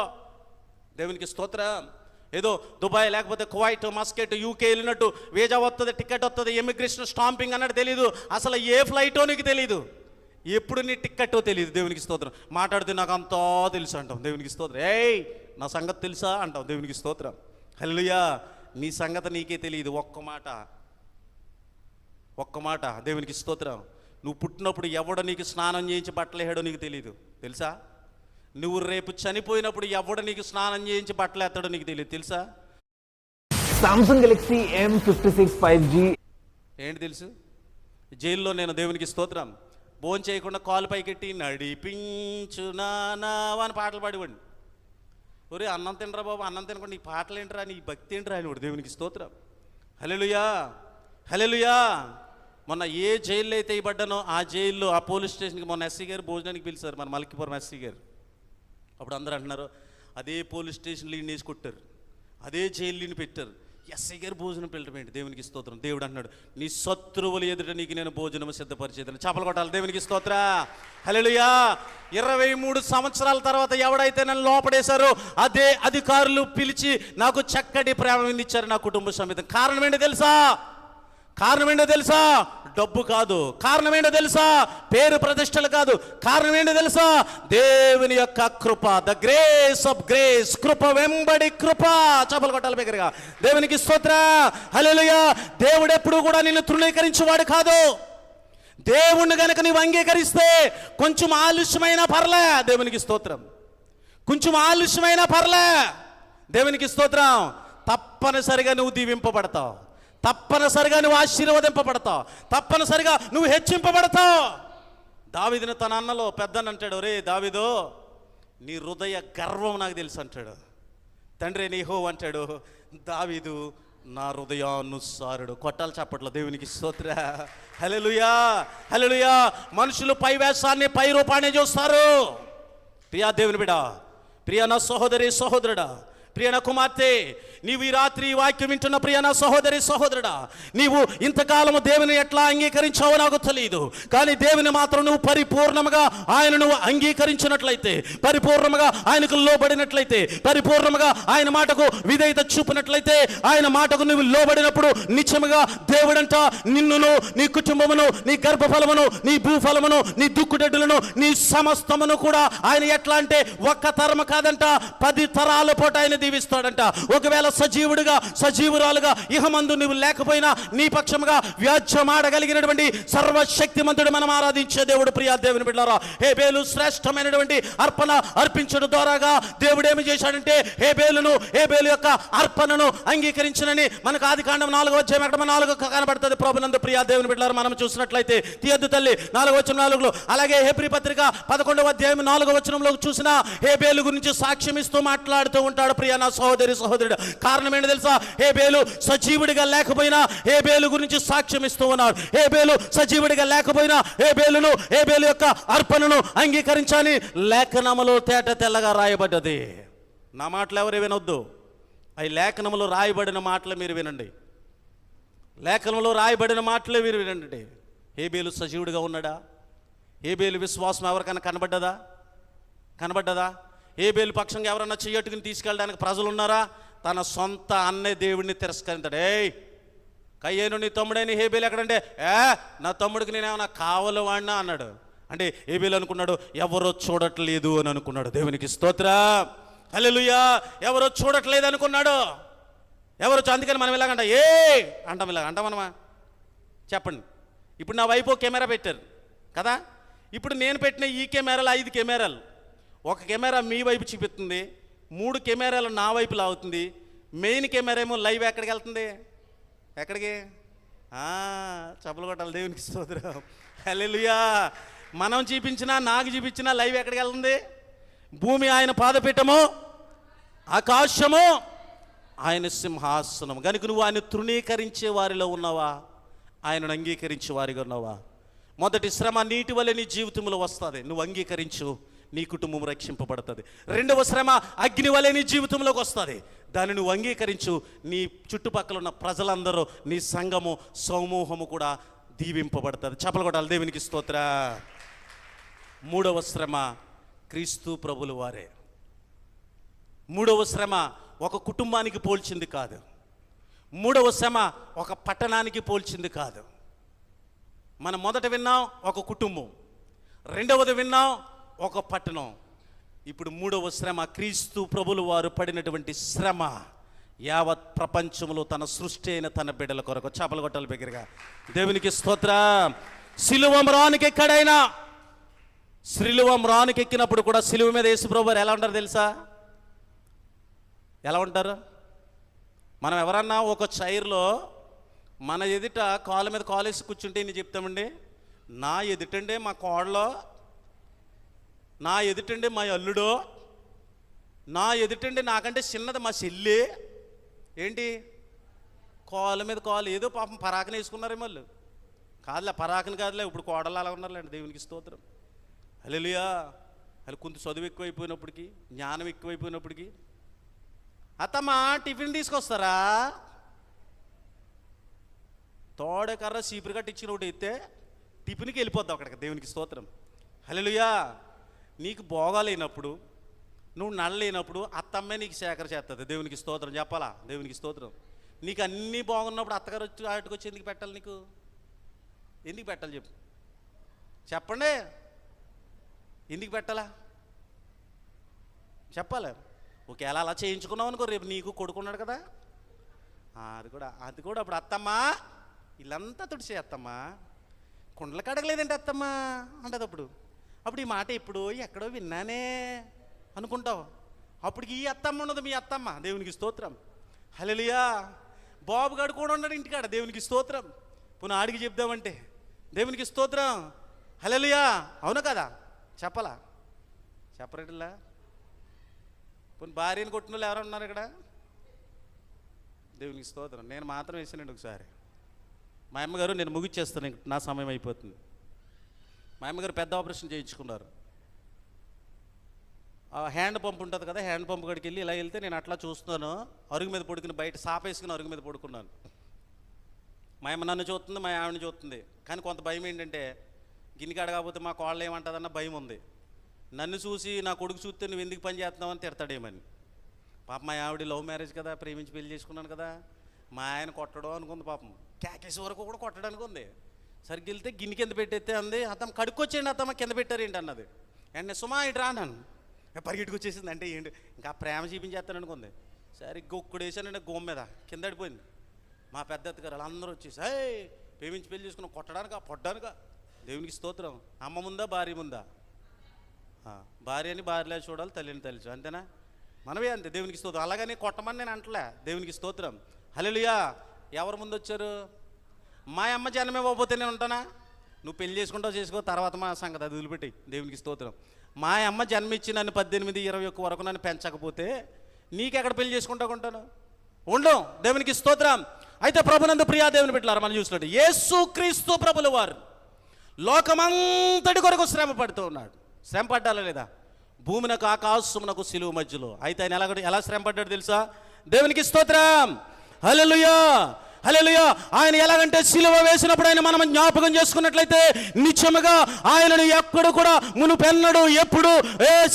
దేవునికి స్తోత్రం. ఏదో దుబాయ్ లేకపోతే కువైట్, మస్కెట్, యూకే వెళ్ళినట్టు వీజా వస్తుంది, టికెట్ వస్తుంది, ఇమిగ్రేషన్ స్టాంపింగ్ అన్నట్టు తెలీదు. అసలు ఏ ఫ్లైటో నీకు తెలీదు, ఎప్పుడు నీ టిక్కెట్టో తెలియదు. దేవునికి స్తోత్రం. మాట్లాడితే నాకు అంతా తెలుసు అంటాం. దేవునికి స్తోత్రం. ఏయ్ నా సంగతి తెలుసా అంటాం. దేవునికి స్తోత్రం. హల్లెలూయా. నీ సంగతి నీకే తెలియదు. ఒక్క మాట దేవునికి స్తోత్రం. నువ్వు పుట్టినప్పుడు ఎవడ నీకు స్నానం చేయించి బట్టలేహాడో నీకు తెలియదు, తెలుసా? నువ్వు రేపు చనిపోయినప్పుడు ఎవడ నీకు స్నానం చేయించి బట్టలు ఎత్తాడో నీకు తెలియదు, తెలుసా? Samsung Galaxy M56 5G ఏంటి తెలుసు? జైల్లో నేను దేవునికి స్తోత్రం భోజనం చేయకుండా కాలు పైకెట్టి నడిపించు నానా అని పాటలు పాడివ్వండి. ఒరే అన్నం తినరా బాబు, అన్నం తినకుండా నీ పాటలు ఏంటరా, నీ భక్తి ఏంటరా అని వాడు. దేవునికి స్తోత్రం. హల్లెలూయా. హల్లెలూయా. మొన్న ఏ జైల్లో అయితే ఇవ్వబడ్డానో ఆ జైల్లో, ఆ పోలీస్ స్టేషన్కి మొన్న ఎస్సీ గారు భోజనానికి పిలిచారు, మన మల్కిపురం ఎస్సీ గారు. అప్పుడు అందరూ అంటున్నారు, అదే పోలీస్ స్టేషన్లో ఈయన వేసి కొట్టారు, అదే జైలుని పెట్టారు, ఎస్ఐ గారు భోజనం పెట్టడం ఏంటి? దేవునికి స్తోత్రం. దేవుడు అంటున్నాడు, నీ శత్రువులు ఎదుట నీకు నేను భోజనం సిద్ధపరిచేదని. చపలు కొట్టాలి. దేవునికి స్తోత్ర. హల్లెలూయా. 23 సంవత్సరాల తర్వాత ఎవడైతే నన్ను లోపడేశారో అదే అధికారులు పిలిచి నాకు చక్కటి ప్రేమ ఇచ్చారు నా కుటుంబ సమేతం. కారణం ఏంటో తెలుసా? డబ్బు కాదు. కారణం ఏంటో తెలుసా? పేరు ప్రతిష్టలు కాదు. కారణం ఏంటో తెలుసా? దేవుని యొక్క కృప. The grace of grace. కృప వెంబడి కృప. చపలు కొట్టాలి బిగ్గరగా. దేవునికి స్తోత్ర. హల్లెలూయా. దేవుడు ఎప్పుడు కూడా నిన్ను తృణీకరించేవాడు కాదు. దేవుణ్ణి గనక నీవు అంగీకరిస్తే కొంచెం ఆలస్యమైనా పర్లే. దేవునికి స్తోత్రం. కొంచెం ఆలస్యమైనా పర్లే. దేవునికి స్తోత్రం. తప్పనిసరిగా నువ్వు దీవింపబడతావు, తప్పనిసరిగా నువ్వు ఆశీర్వదింపబడతావు, తప్పనిసరిగా నువ్వు హెచ్చింపబడతావు. దావీదుని తన అన్నలో పెద్దన్న అంటాడు, రే దావీదు నీ హృదయ గర్వం నాకు తెలుసు అంటాడు. తండ్రి యెహోవా అంటాడు, దావీదు నా హృదయానుసారుడు. కొట్టాలి చప్పట్లో. దేవునికి స్తోత్ర. హల్లెలూయా. హల్లెలూయా. మనుషులు పై వేషాన్ని, పై రూపాన్ని చూస్తారు. ప్రియా దేవుని బిడ్డ, ప్రియ నా సహోదరి సహోదరుడా, ప్రియ నా కుమార్తె, నీవు ఈ రాత్రి ఈ వాక్యం వింటున్న ప్రియ నా సహోదరి సహోదరుడా, నీవు ఇంతకాలము దేవుని ఎట్లా అంగీకరించావో నాకు తెలియదు, కానీ దేవుని మాత్రం నువ్వు పరిపూర్ణముగా ఆయనను అంగీకరించినట్లయితే, పరిపూర్ణముగా ఆయనకు లోబడినట్లయితే, పరిపూర్ణముగా ఆయన మాటకు విధేయత చూపినట్లయితే, ఆయన మాటకు నువ్వు లోబడినప్పుడు నిత్యముగా దేవుడంట నిన్నును, నీ కుటుంబమును, నీ గర్భఫలమును, నీ భూఫలమును, నీ దుక్కుడెడ్డులను, నీ సమస్తమును కూడా ఆయన ఎట్లా అంటే ఒక్క తరము కాదంట 10 తరాల పాటు ఆయన దీవిస్తాడంట. ఒకవేళ సజీవుడిగా సజీవురాలుగా ఇహమందు నువ్వు లేకపోయినా నీ పక్షముగా వ్యాజ్యమాడగలిగినటువంటి సర్వశక్తిమంతుడు మనం ఆరాధించే దేవుడు. ప్రియా దేవుని బిడ్డలారా, హేబేలు శ్రేష్టమైనటువంటి అర్పణ అర్పించడం ద్వారాగా దేవుడు ఏమి చేశాడంటే హేబేలు యొక్క అర్పణను అంగీకరించనని మనకు ఆదికాండం 4వ అధ్యాయం 4 కనబడుతుంది ప్రభునందు. ప్రియా దేవుని బిడ్డలారా, మనం చూసినట్లయితే తీయద్దు తల్లి 4వ అలాగే హెబ్రీ పత్రిక 11వ అధ్యాయం 4వ వచనంలో చూసిన హేబేలు గురించి సాక్ష్యం ఇస్తూ మాట్లాడుతూ ఉంటాడు. ప్రియా నా సహోదరి సహోదరుడు, కారణం ఏంటో తెలుసా? హేబేలు సజీవుడిగా లేకపోయినా హేబేలు గురించి సాక్ష్యం ఇస్తూ ఉన్నాడు. హేబేలు సజీవుడిగా లేకపోయినా హేబేలు యొక్క అర్పణను అంగీకరించాలని లేఖనములో తేట తెల్లగా రాయబడ్డది. నా మాటలు ఎవరు వినొద్దు, అవి లేఖనములో రాయబడిన మాటలు మీరు వినండి. లేఖనంలో రాయబడిన మాటలే మీరు వినండి. హేబేలు సజీవుడిగా ఉన్నాడా? హేబేలు విశ్వాసం ఎవరికైనా కనబడ్డదా? హేబేలు పక్షంగా ఎవరన్నా చెయ్యట్టుకుని తీసుకెళ్ళడానికి ప్రజలు ఉన్నారా? తన సొంత అన్నే దేవుడిని తిరస్కరించాడు. కయ్యేను నీ తమ్ముడైన హేబేలు ఎక్కడంటే, నా తమ్ముడికి నేనేమన్నా కావలి వాడినా అన్నాడు. అంటే హేబేలు అనుకున్నాడు ఎవరో చూడట్లేదు అని అనుకున్నాడు. దేవునికి స్తోత్రం, హల్లెలూయా. ఎవరో చూడట్లేదు అనుకున్నాడు. అందుకని మనం ఇలాగంట అంటాం, ఇలాగ అంటాం మనమా? చెప్పండి. ఇప్పుడు నా వైపు కెమెరా పెట్టారు కదా, ఇప్పుడు నేను పెట్టిన ఈ కెమెరాలు 5 కెమెరాలు, ఒక కెమెరా మీ వైపు చూపిస్తుంది, 3 కెమెరాలు నా వైపు లాగుతుంది. మెయిన్ కెమెరా ఏమో లైవ్ ఎక్కడికి వెళ్తుంది? ఎక్కడికి? చప్పలు కొట్టాలి. దేవునికి స్తోత్రం, హల్లెలూయా. మనం చూపించినా నాకు చూపించినా లైవ్ ఎక్కడికి వెళ్తుంది? భూమి ఆయన పాదపీఠము, ఆకాశము ఆయన సింహాసనం. కనుక నువ్వు ఆయన తృణీకరించే వారిలో ఉన్నావా? ఆయనను అంగీకరించే వారిగా ఉన్నావా? మొదటి శ్రమ నీటి వలె నీ జీవితంలో వస్తుంది, నువ్వు అంగీకరించు, నీ కుటుంబం రక్షింపబడుతుంది. 2వ శ్రమ అగ్ని వలె నీ జీవితంలోకి వస్తుంది, దాన్ని నువ్వు అంగీకరించు, నీ చుట్టుపక్కల ఉన్న ప్రజలందరూ, నీ సంఘము సమూహము కూడా దీవింపబడుతుంది. చప్పలు కొట్టాలి. దేవునికి స్తోత్ర. 3వ శ్రమ క్రీస్తు ప్రభుల వారే. 3వ శ్రమ ఒక కుటుంబానికి పోల్చింది కాదు, 3వ శ్రమ ఒక పట్టణానికి పోల్చింది కాదు. మనం మొదట విన్నాం ఒక కుటుంబం, 2వది విన్నాం ఒక పట్టణం. ఇప్పుడు 3వ శ్రమ క్రీస్తు ప్రభులు వారు పడినటువంటి శ్రమ యావత్ ప్రపంచంలో తన సృష్టి అయిన తన బిడ్డల కొరకు. చేపలు కొట్టాలి బిగ్గరగా. దేవునికి స్తోత్రం. సిలువ మ్రానికి ఎక్కడైనా, సిలువ మ్రానికి ఎక్కినప్పుడు కూడా సిలువ మీద యేసు ప్రభు వారు ఎలా ఉంటారు తెలుసా? ఎలా ఉంటారు? మనం ఎవరన్నా ఒక చైర్లో మన ఎదుట కాళ్ళ మీద కాలేసి కూర్చుంటే నేను చెప్తామండి, నా ఎదుటండే మా కోడలో, నా ఎదుటండే మా అల్లుడో, నా ఎదుటండే నాకంటే చిన్నది మా చెల్లి. ఏంటి కాళ్ళ మీద కాళ్ళు? ఏదో పాపం పరాకన వేసుకున్నారే వాళ్ళు. కాదులే, పరాకని కాదులే, ఇప్పుడు కోడలు అలా ఉన్నారులేండి. దేవునికి స్తోత్రం, హల్లెలూయా. వాళ్ళు కొంత చదువు ఎక్కువైపోయినప్పటికీ, జ్ఞానం ఎక్కువైపోయినప్పటికీ, అత్తమ్మా టిఫిన్ తీసుకొస్తారా? తోడకర్ర చీపురు కట్టి ఇచ్చిన ఒకటి అయితే టిఫిన్కి వెళ్ళిపోద్దాం అక్కడికి. దేవునికి స్తోత్రం, హల్లెలూయా. నీకు భోగాలేనప్పుడు, నువ్వు నడలేనప్పుడు అత్తమ్మే నీకు సేకర చేస్తుంది. దేవునికి స్తోత్రం చెప్పాలా? దేవునికి స్తోత్రం. నీకు అన్నీ బాగున్నప్పుడు అత్తగారు వచ్చి ఆటకొచ్చి ఎందుకు పెట్టాలి? నీకు ఎందుకు పెట్టాలి చెప్పండి, ఎందుకు పెట్టాలా? చెప్పాలి. ఒకవేళ అలా చేయించుకున్నావు అనుకో, రేపు నీకు కొడుకున్నాడు కదా, అది కూడా అప్పుడు అత్తమ్మా ఇల్లంతా తుడిచే అత్తమ్మా, కుండలు కడగలేదంటే అత్తమ్మా అంటది. అప్పుడు ఈ మాట ఎప్పుడో ఎక్కడో విన్నానే అనుకుంటావు. అప్పటికి ఈ అత్తమ్మ ఉండదు, మీ అత్తమ్మ. దేవునికి స్తోత్రం, హల్లెలూయా. బాబు గడు కూడా ఉన్నాడు ఇంటికాడ. దేవునికి స్తోత్రం. పునః ఆడికి చెప్దామంటే దేవునికి స్తోత్రం, హల్లెలూయా. అవును కదా? చెప్పలా? చెప్పరేట్లా? పునః భార్యను కొట్టిన వాళ్ళు ఎవరు ఉన్నారు ఇక్కడ? దేవునికి స్తోత్రం. నేను మాత్రం వేసానండి ఒకసారి. మా అమ్మగారు, నేను ముగిచ్చేస్తాను, నా సమయం అయిపోతుంది. మా అమ్మగారు పెద్ద ఆపరేషన్ చేయించుకున్నారు. హ్యాండ్ పంప్ ఉంటుంది కదా, హ్యాండ్ పంప్ కాడికి వెళ్ళి ఇలా వెళ్తే నేను అట్లా చూస్తున్నాను, అరుగు మీద పడుకుని బయట సాపేసుకుని అరుగు మీద పడుకున్నాను. మా అమ్మ నన్ను చూస్తుంది, మా ఆవిడని చూస్తుంది. కానీ కొంత భయం ఏంటంటే గిన్నెకాడ కాకపోతే మా కోళ్ళు ఏమంటుందన్న భయం ఉంది. నన్ను చూసి నా కొడుకు చూస్తే నువ్వు ఎందుకు పని చేస్తున్నావని తిడతాడేమని. పాప మా ఆవిడ లవ్ మ్యారేజ్ కదా, ప్రేమించి పెళ్లి చేసుకున్నాను కదా, మా ఆయన కొట్టడం అనుకుంది. పాపం కేకేసి వరకు కూడా కొట్టడానికి ఉంది. సరిగ్గా వెళ్తే గిన్నె కింద పెట్టేస్తే అంది, అతమ్మ కడుక్కొచ్చేయండి అత్తమ్మ కింద పెట్టారు ఏంటి అన్నది. అండ్ సుమా ఇటు రాను పరిగెట్టుకొచ్చేసింది. అంటే ఏంటి ఇంకా ప్రేమ చూపించేస్తాను అనుకుంది. సరిగ్గా ఒక్కడేసానండి గోమ మీద కింద పడిపోయింది. మా పెద్ద అత్తగారు అందరూ వచ్చేసి ప్రేమించి పెళ్లి చేసుకున్నాం, కొట్టడానికా పొట్టడానికా? దేవునికి స్తోత్రం. అమ్మ ముందా భార్య ముందా? భార్యని భార్యలా చూడాలి, తల్లిని తల్లి చూడాలి, అంతేనా? మనమే అంతే. దేవునికి స్తోత్రం. అలాగని కొట్టమని నేను అంటలే. దేవునికి స్తోత్రం. హల్లెలూయా. ఎవరు ముందు వచ్చారు? మా అమ్మ జన్మే పోతే నేను ఉంటానా? నువ్వు పెళ్లి చేసుకుంటావు చేసుకో, తర్వాత మా సంగతి అది వదిలిపెట్టి. దేవునికి స్తోత్రం. మా అమ్మ జన్మిచ్చి నన్ను 18, 21 వరకు నన్ను పెంచకపోతే నీకెక్కడ పెళ్లి చేసుకుంటా ఉంటాను? ఉండం. దేవునికి స్తోత్రం. అయితే ప్రభునందు ప్రియా దేవుని బిడ్డలారా, మనం చూసినట్టు యేసుక్రీస్తు ప్రభుల వారు లోకమంతటి కొరకు శ్రమ పడుతూ ఉన్నాడు. శ్రమ పడ్డాలా లేదా? భూమినకు ఆకాశమునకు సిలువ మధ్యలో. అయితే ఆయన ఎలా శ్రమ పడ్డాడు తెలుసా? దేవునికి స్తోత్రం. హల్లెలూయా, హల్లెలూయా. ఆయన ఎలాగంటే సిలువ వేసినప్పుడు ఆయన మనం జ్ఞాపకం చేసుకున్నట్లయితే నిత్యముగా ఆయనను ఎక్కడ కూడా మునుపెన్నడు ఎప్పుడు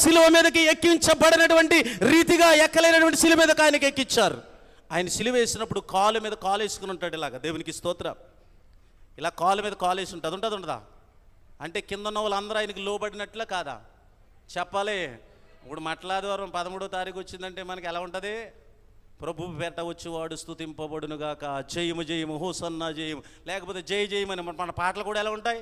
సిలువ మీదకి ఎక్కించబడినటువంటి రీతిగా ఎక్కలేనటువంటి సిలువ మీదకి ఆయనకి ఎక్కించారు. ఆయన సిలువ వేసినప్పుడు కాలు మీద కాలు వేసుకుని ఉంటాడు ఇలాగ. దేవునికి స్తోత్రం. ఇలా కాలు మీద కాలు వేసి ఉంటుంది. ఉండదా? అంటే కింద ఉన్న వాళ్ళందరూ ఆయనకి లోబడినట్లే కాదా? చెప్పాలి. ఇప్పుడు మట్లాదివారం 13వ తారీఖు వచ్చిందంటే మనకి ఎలా ఉంటుంది? ప్రభు పేట వచ్చేవాడు స్తుతింపబడునుగాక, జయము జయము, హోసన్నా జయము, లేకపోతే జయ జయమని మన పాటలు కూడా ఎలా ఉంటాయి?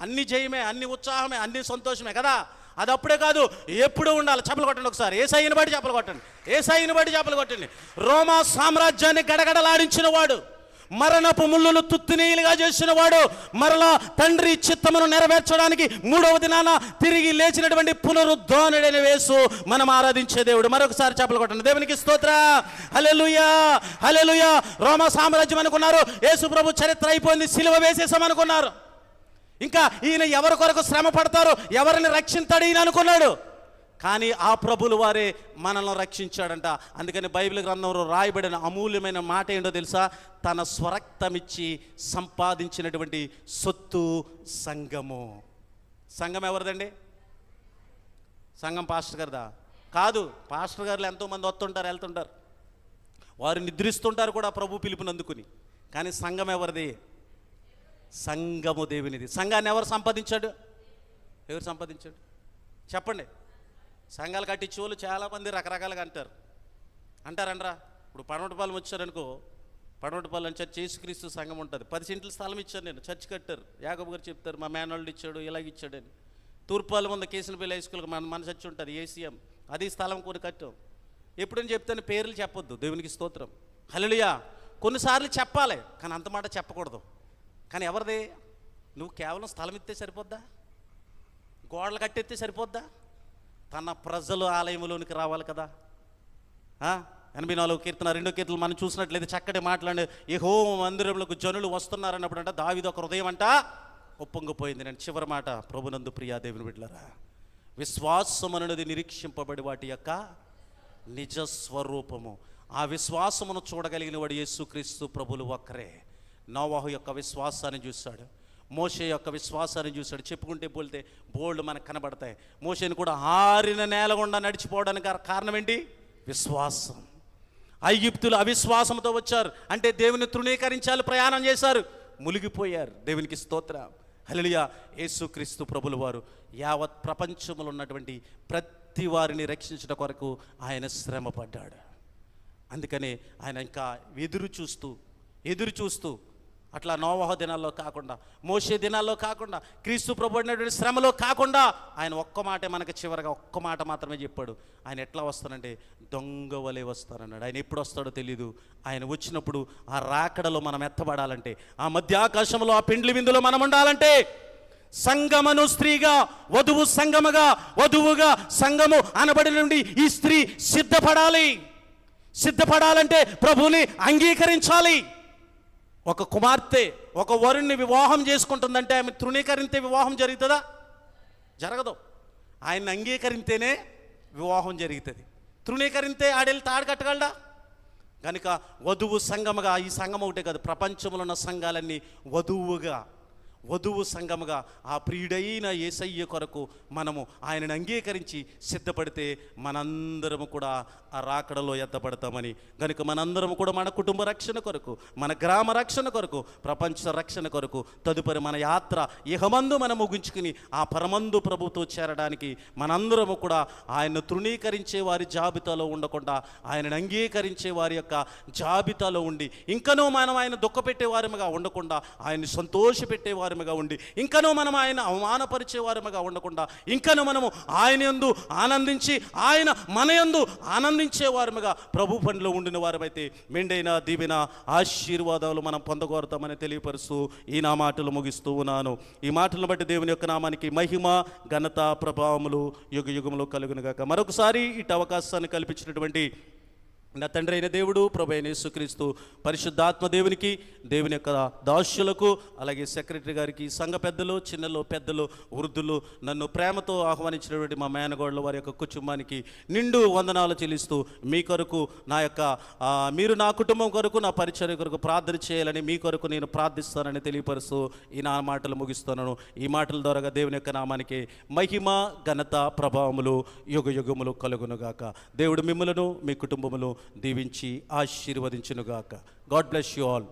అన్ని జయమే, అన్ని ఉత్సాహమే, అన్ని సంతోషమే కదా. అది అప్పుడే కాదు, ఎప్పుడు ఉండాలి. చెప్పలు కొట్టండి ఒకసారి. ఏసైని బట్టి చెప్పలు కొట్టండి, ఏసైని బట్టి చెప్పలు కొట్టండి. రోమా సామ్రాజ్యాన్ని గడగడలాడించిన వాడు, మరణపు ముళ్ళును తుత్తునీలుగా చేసిన వాడు, మరలా తండ్రి చిత్తమును నెరవేర్చడానికి 3వ దినాన తిరిగి లేచినటువంటి పునరుద్ధానుడైన యేసు మనం ఆరాధించే దేవుడు. మరొకసారి చెప్పలు కొట్టండి. దేవునికి స్తోత్రం. హల్లెలూయా, హల్లెలూయా. రోమా సామ్రాజ్యం అనుకున్నారు, యేసు ప్రభు చరిత్ర అయిపోయింది, సిలువ వేసేసామనుకున్నారు. ఇంకా ఈయన ఎవరి కొరకు శ్రమ పడతారు, ఎవరిని రక్షిస్తాడు ఈయన అనుకున్నాడు. కానీ ఆ ప్రభులు వారే మనల్ని రక్షించాడంట. అందుకని బైబిల్ గ్రంథంలో రాయబడిన అమూల్యమైన మాట ఏంటో తెలుసా? తన స్వరక్తమిచ్చి సంపాదించినటువంటి సొత్తు సంఘము. సంఘం ఎవరిదండి? సంఘం పాస్టర్ గారిదా? కాదు. పాస్టర్ గారులు ఎంతోమంది వస్తుంటారు, వెళ్తుంటారు, వారు నిద్రిస్తుంటారు కూడా ప్రభు పిలుపునందుకుని. కానీ సంఘం ఎవరిది? సంఘము దేవునిది. సంఘాన్ని ఎవరు సంపాదించాడు? ఎవరు సంపాదించాడు? చెప్పండి. సంఘాలు కట్టించే వాళ్ళు చాలామంది రకరకాలుగా అంటారంటరా. ఇప్పుడు పడమటిపాలెం వచ్చారనుకో, పడమటిపాలెం చర్చ్ యేసుక్రీస్తు సంఘం ఉంటుంది. 10 సెంట్ల స్థలం ఇచ్చాను నేను, చర్చ్ కట్టారు. యాకోబు గారు చెప్తారు, మా మేనల్డ్ ఇచ్చాడు, ఇలాగిచ్చాడని. తూర్పాలెం ఉంది, కేసులపల్లి హై స్కూల్కి మన చర్చ్ ఉంటుంది, ఏసీఎం. అది స్థలం కొని కట్టాం. ఎప్పుడని చెప్తాను, పేర్లు చెప్పొద్దు. దేవునికి స్తోత్రం. హల్లెలూయా. కొన్నిసార్లు చెప్పాలి, కానీ అంత మాట చెప్పకూడదు. కానీ ఎవరిది? నువ్వు కేవలం స్థలం ఇస్తే సరిపోద్దా? గోడలు కట్టెత్తే సరిపోద్దా? తన ప్రజలు ఆలయంలోనికి రావాలి కదా. 84వ కీర్తన 2వ కీర్తనలు మనం చూసినట్లయితే చక్కటి మాట్లాడి, యెహోవా మందిరములకు జనులు వస్తున్నారన్నప్పుడు అంట దావీదు ఒక హృదయం అంట ఒప్పొంగిపోయింది. నేను చివరి మాట, ప్రభునందు ప్రియా దేవుని బిడ్డలారా, విశ్వాసమనున్నది నిరీక్షింపబడి వాటి యొక్క నిజస్వరూపము. ఆ విశ్వాసమును చూడగలిగిన వాడు యేసుక్రీస్తు ప్రభులు ఒక్కరే. నోవాహు యొక్క విశ్వాసాన్ని చూశాడు, మోషే యొక్క విశ్వాసాన్ని చూశాడు. చెప్పుకుంటే పోలితే బోల్డ్ మనకు కనబడతాయి. మోషేని కూడా ఆరిన నేల గుండా నడిచిపోవడానికి కారణం ఏంటి? విశ్వాసం. ఐగుప్తులు అవిశ్వాసంతో వచ్చారు, అంటే దేవుని తృణీకరించాలి, ప్రయాణం చేశారు, మునిగిపోయారు. దేవునికి స్తోత్రం. హల్లెలూయా. యేసుక్రీస్తు ప్రభుల వారు యావత్ ప్రపంచంలో ఉన్నటువంటి ప్రతి వారిని రక్షించడం కొరకు ఆయన శ్రమ పడ్డాడు. అందుకని ఆయన ఇంకా ఎదురు చూస్తూ అట్లా నోవాహు దినాల్లో కాకుండా, మోషే దినాల్లో కాకుండా, క్రీస్తు ప్రభు అనేటువంటి శ్రమలో కాకుండా ఆయన ఒక్క మాటే మనకు చివరగా ఒక్క మాట మాత్రమే చెప్పాడు. ఆయన ఎట్లా వస్తానంటే దొంగ వలె వస్తానన్నాడు. ఆయన ఎప్పుడు వస్తాడో తెలీదు. ఆయన వచ్చినప్పుడు ఆ రాకడలో మనం ఎత్తబడాలంటే, ఆ మధ్యాకాశంలో ఆ పెండ్లి విందులో మనం ఉండాలంటే, సంగమను స్త్రీగా, వధువు సంగముగా, వధువుగా సంగము అనబడి నుండి ఈ స్త్రీ సిద్ధపడాలంటే ప్రభువుని అంగీకరించాలి. ఒక కుమార్తె ఒక వరుణ్ణి వివాహం చేసుకుంటుందంటే ఆమె తృణీకరిస్తే వివాహం జరుగుతుందా? జరగదు. ఆయన్ని అంగీకరిస్తేనే వివాహం జరుగుతుంది. తృణీకరిస్తే ఆడెళ్ళి తాడు కట్టగలడా? కనుక వధువు సంఘముగా, ఈ సంఘం ఒకటే కాదు, ప్రపంచంలో ఉన్న సంఘాలన్నీ వధువు సంఘముగా ఆ ప్రియుడైన యేసయ్య కొరకు మనము ఆయనను అంగీకరించి సిద్ధపడితే మనందరము కూడా ఆ రాకడలో ఎత్తపడతామని. కనుక మనందరము కూడా మన కుటుంబ రక్షణ కొరకు, మన గ్రామ రక్షణ కొరకు, ప్రపంచ రక్షణ కొరకు తదుపరి మన యాత్ర ఇహమందు మనం ముగించుకుని ఆ పరమందు ప్రభుతో చేరడానికి మనందరము కూడా ఆయన్ను తృణీకరించే వారి జాబితాలో ఉండకుండా ఆయనను అంగీకరించే వారి యొక్క జాబితాలో ఉండి, ఇంకనూ మనం ఆయన దుఃఖపెట్టే వారముగా ఉండకుండా ఆయన్ని సంతోషపెట్టే వారముగా ఉండి, ఇంకనూ మనం ఆయన అవమానపరిచే వారముగా ఉండకుండా, ఇంకనూ మనము ఆయన యందు ఆనందించి ఆయన మన యందు ఆనందించే వారముగా ప్రభు పనిలో ఉండిన వారమైతే మెండైన దీవెన ఆశీర్వాదాలు మనం పొందగోరుతామని తెలియపరుస్తూ ఈ నా మాటలు ముగిస్తూ ఉన్నాను. ఈ మాటలను బట్టి దేవుని యొక్క నామానికి మహిమ, ఘనత, ప్రభావములు యుగ యుగములు కలుగునుగాక. మరొకసారి ఇటు అవకాశాన్ని కల్పించినటువంటి నా తండ్రి అయిన దేవుడు, ప్రభు అయిన యేసుక్రీస్తు, పరిశుద్ధాత్మ దేవునికి, దేవుని యొక్క దాసులకు, అలాగే సెక్రటరీ గారికి, సంఘ పెద్దలు, చిన్నలు, పెద్దలు, వృద్ధులు, నన్ను ప్రేమతో ఆహ్వానించినటువంటి మా మేనగోళ్ళ వారి యొక్క కుటుంబానికి నిండు వందనాలు చెల్లిస్తూ మీ కొరకు నా యొక్క మీరు నా కుటుంబం కొరకు, నా పరిచర్య కొరకు ప్రార్థన చేయాలని మీ కొరకు నేను ప్రార్థిస్తానని తెలియపరుస్తూ ఈ నా మాటలు ముగిస్తున్నాను. ఈ మాటల ద్వారా దేవుని యొక్క నామానికి మహిమ, ఘనత, ప్రభావములు యుగ యుగములు కలుగునుగాక. దేవుడు మిమ్మలను, మీ కుటుంబములు దీవించి ఆశీర్వదించునుగాక. God bless you all.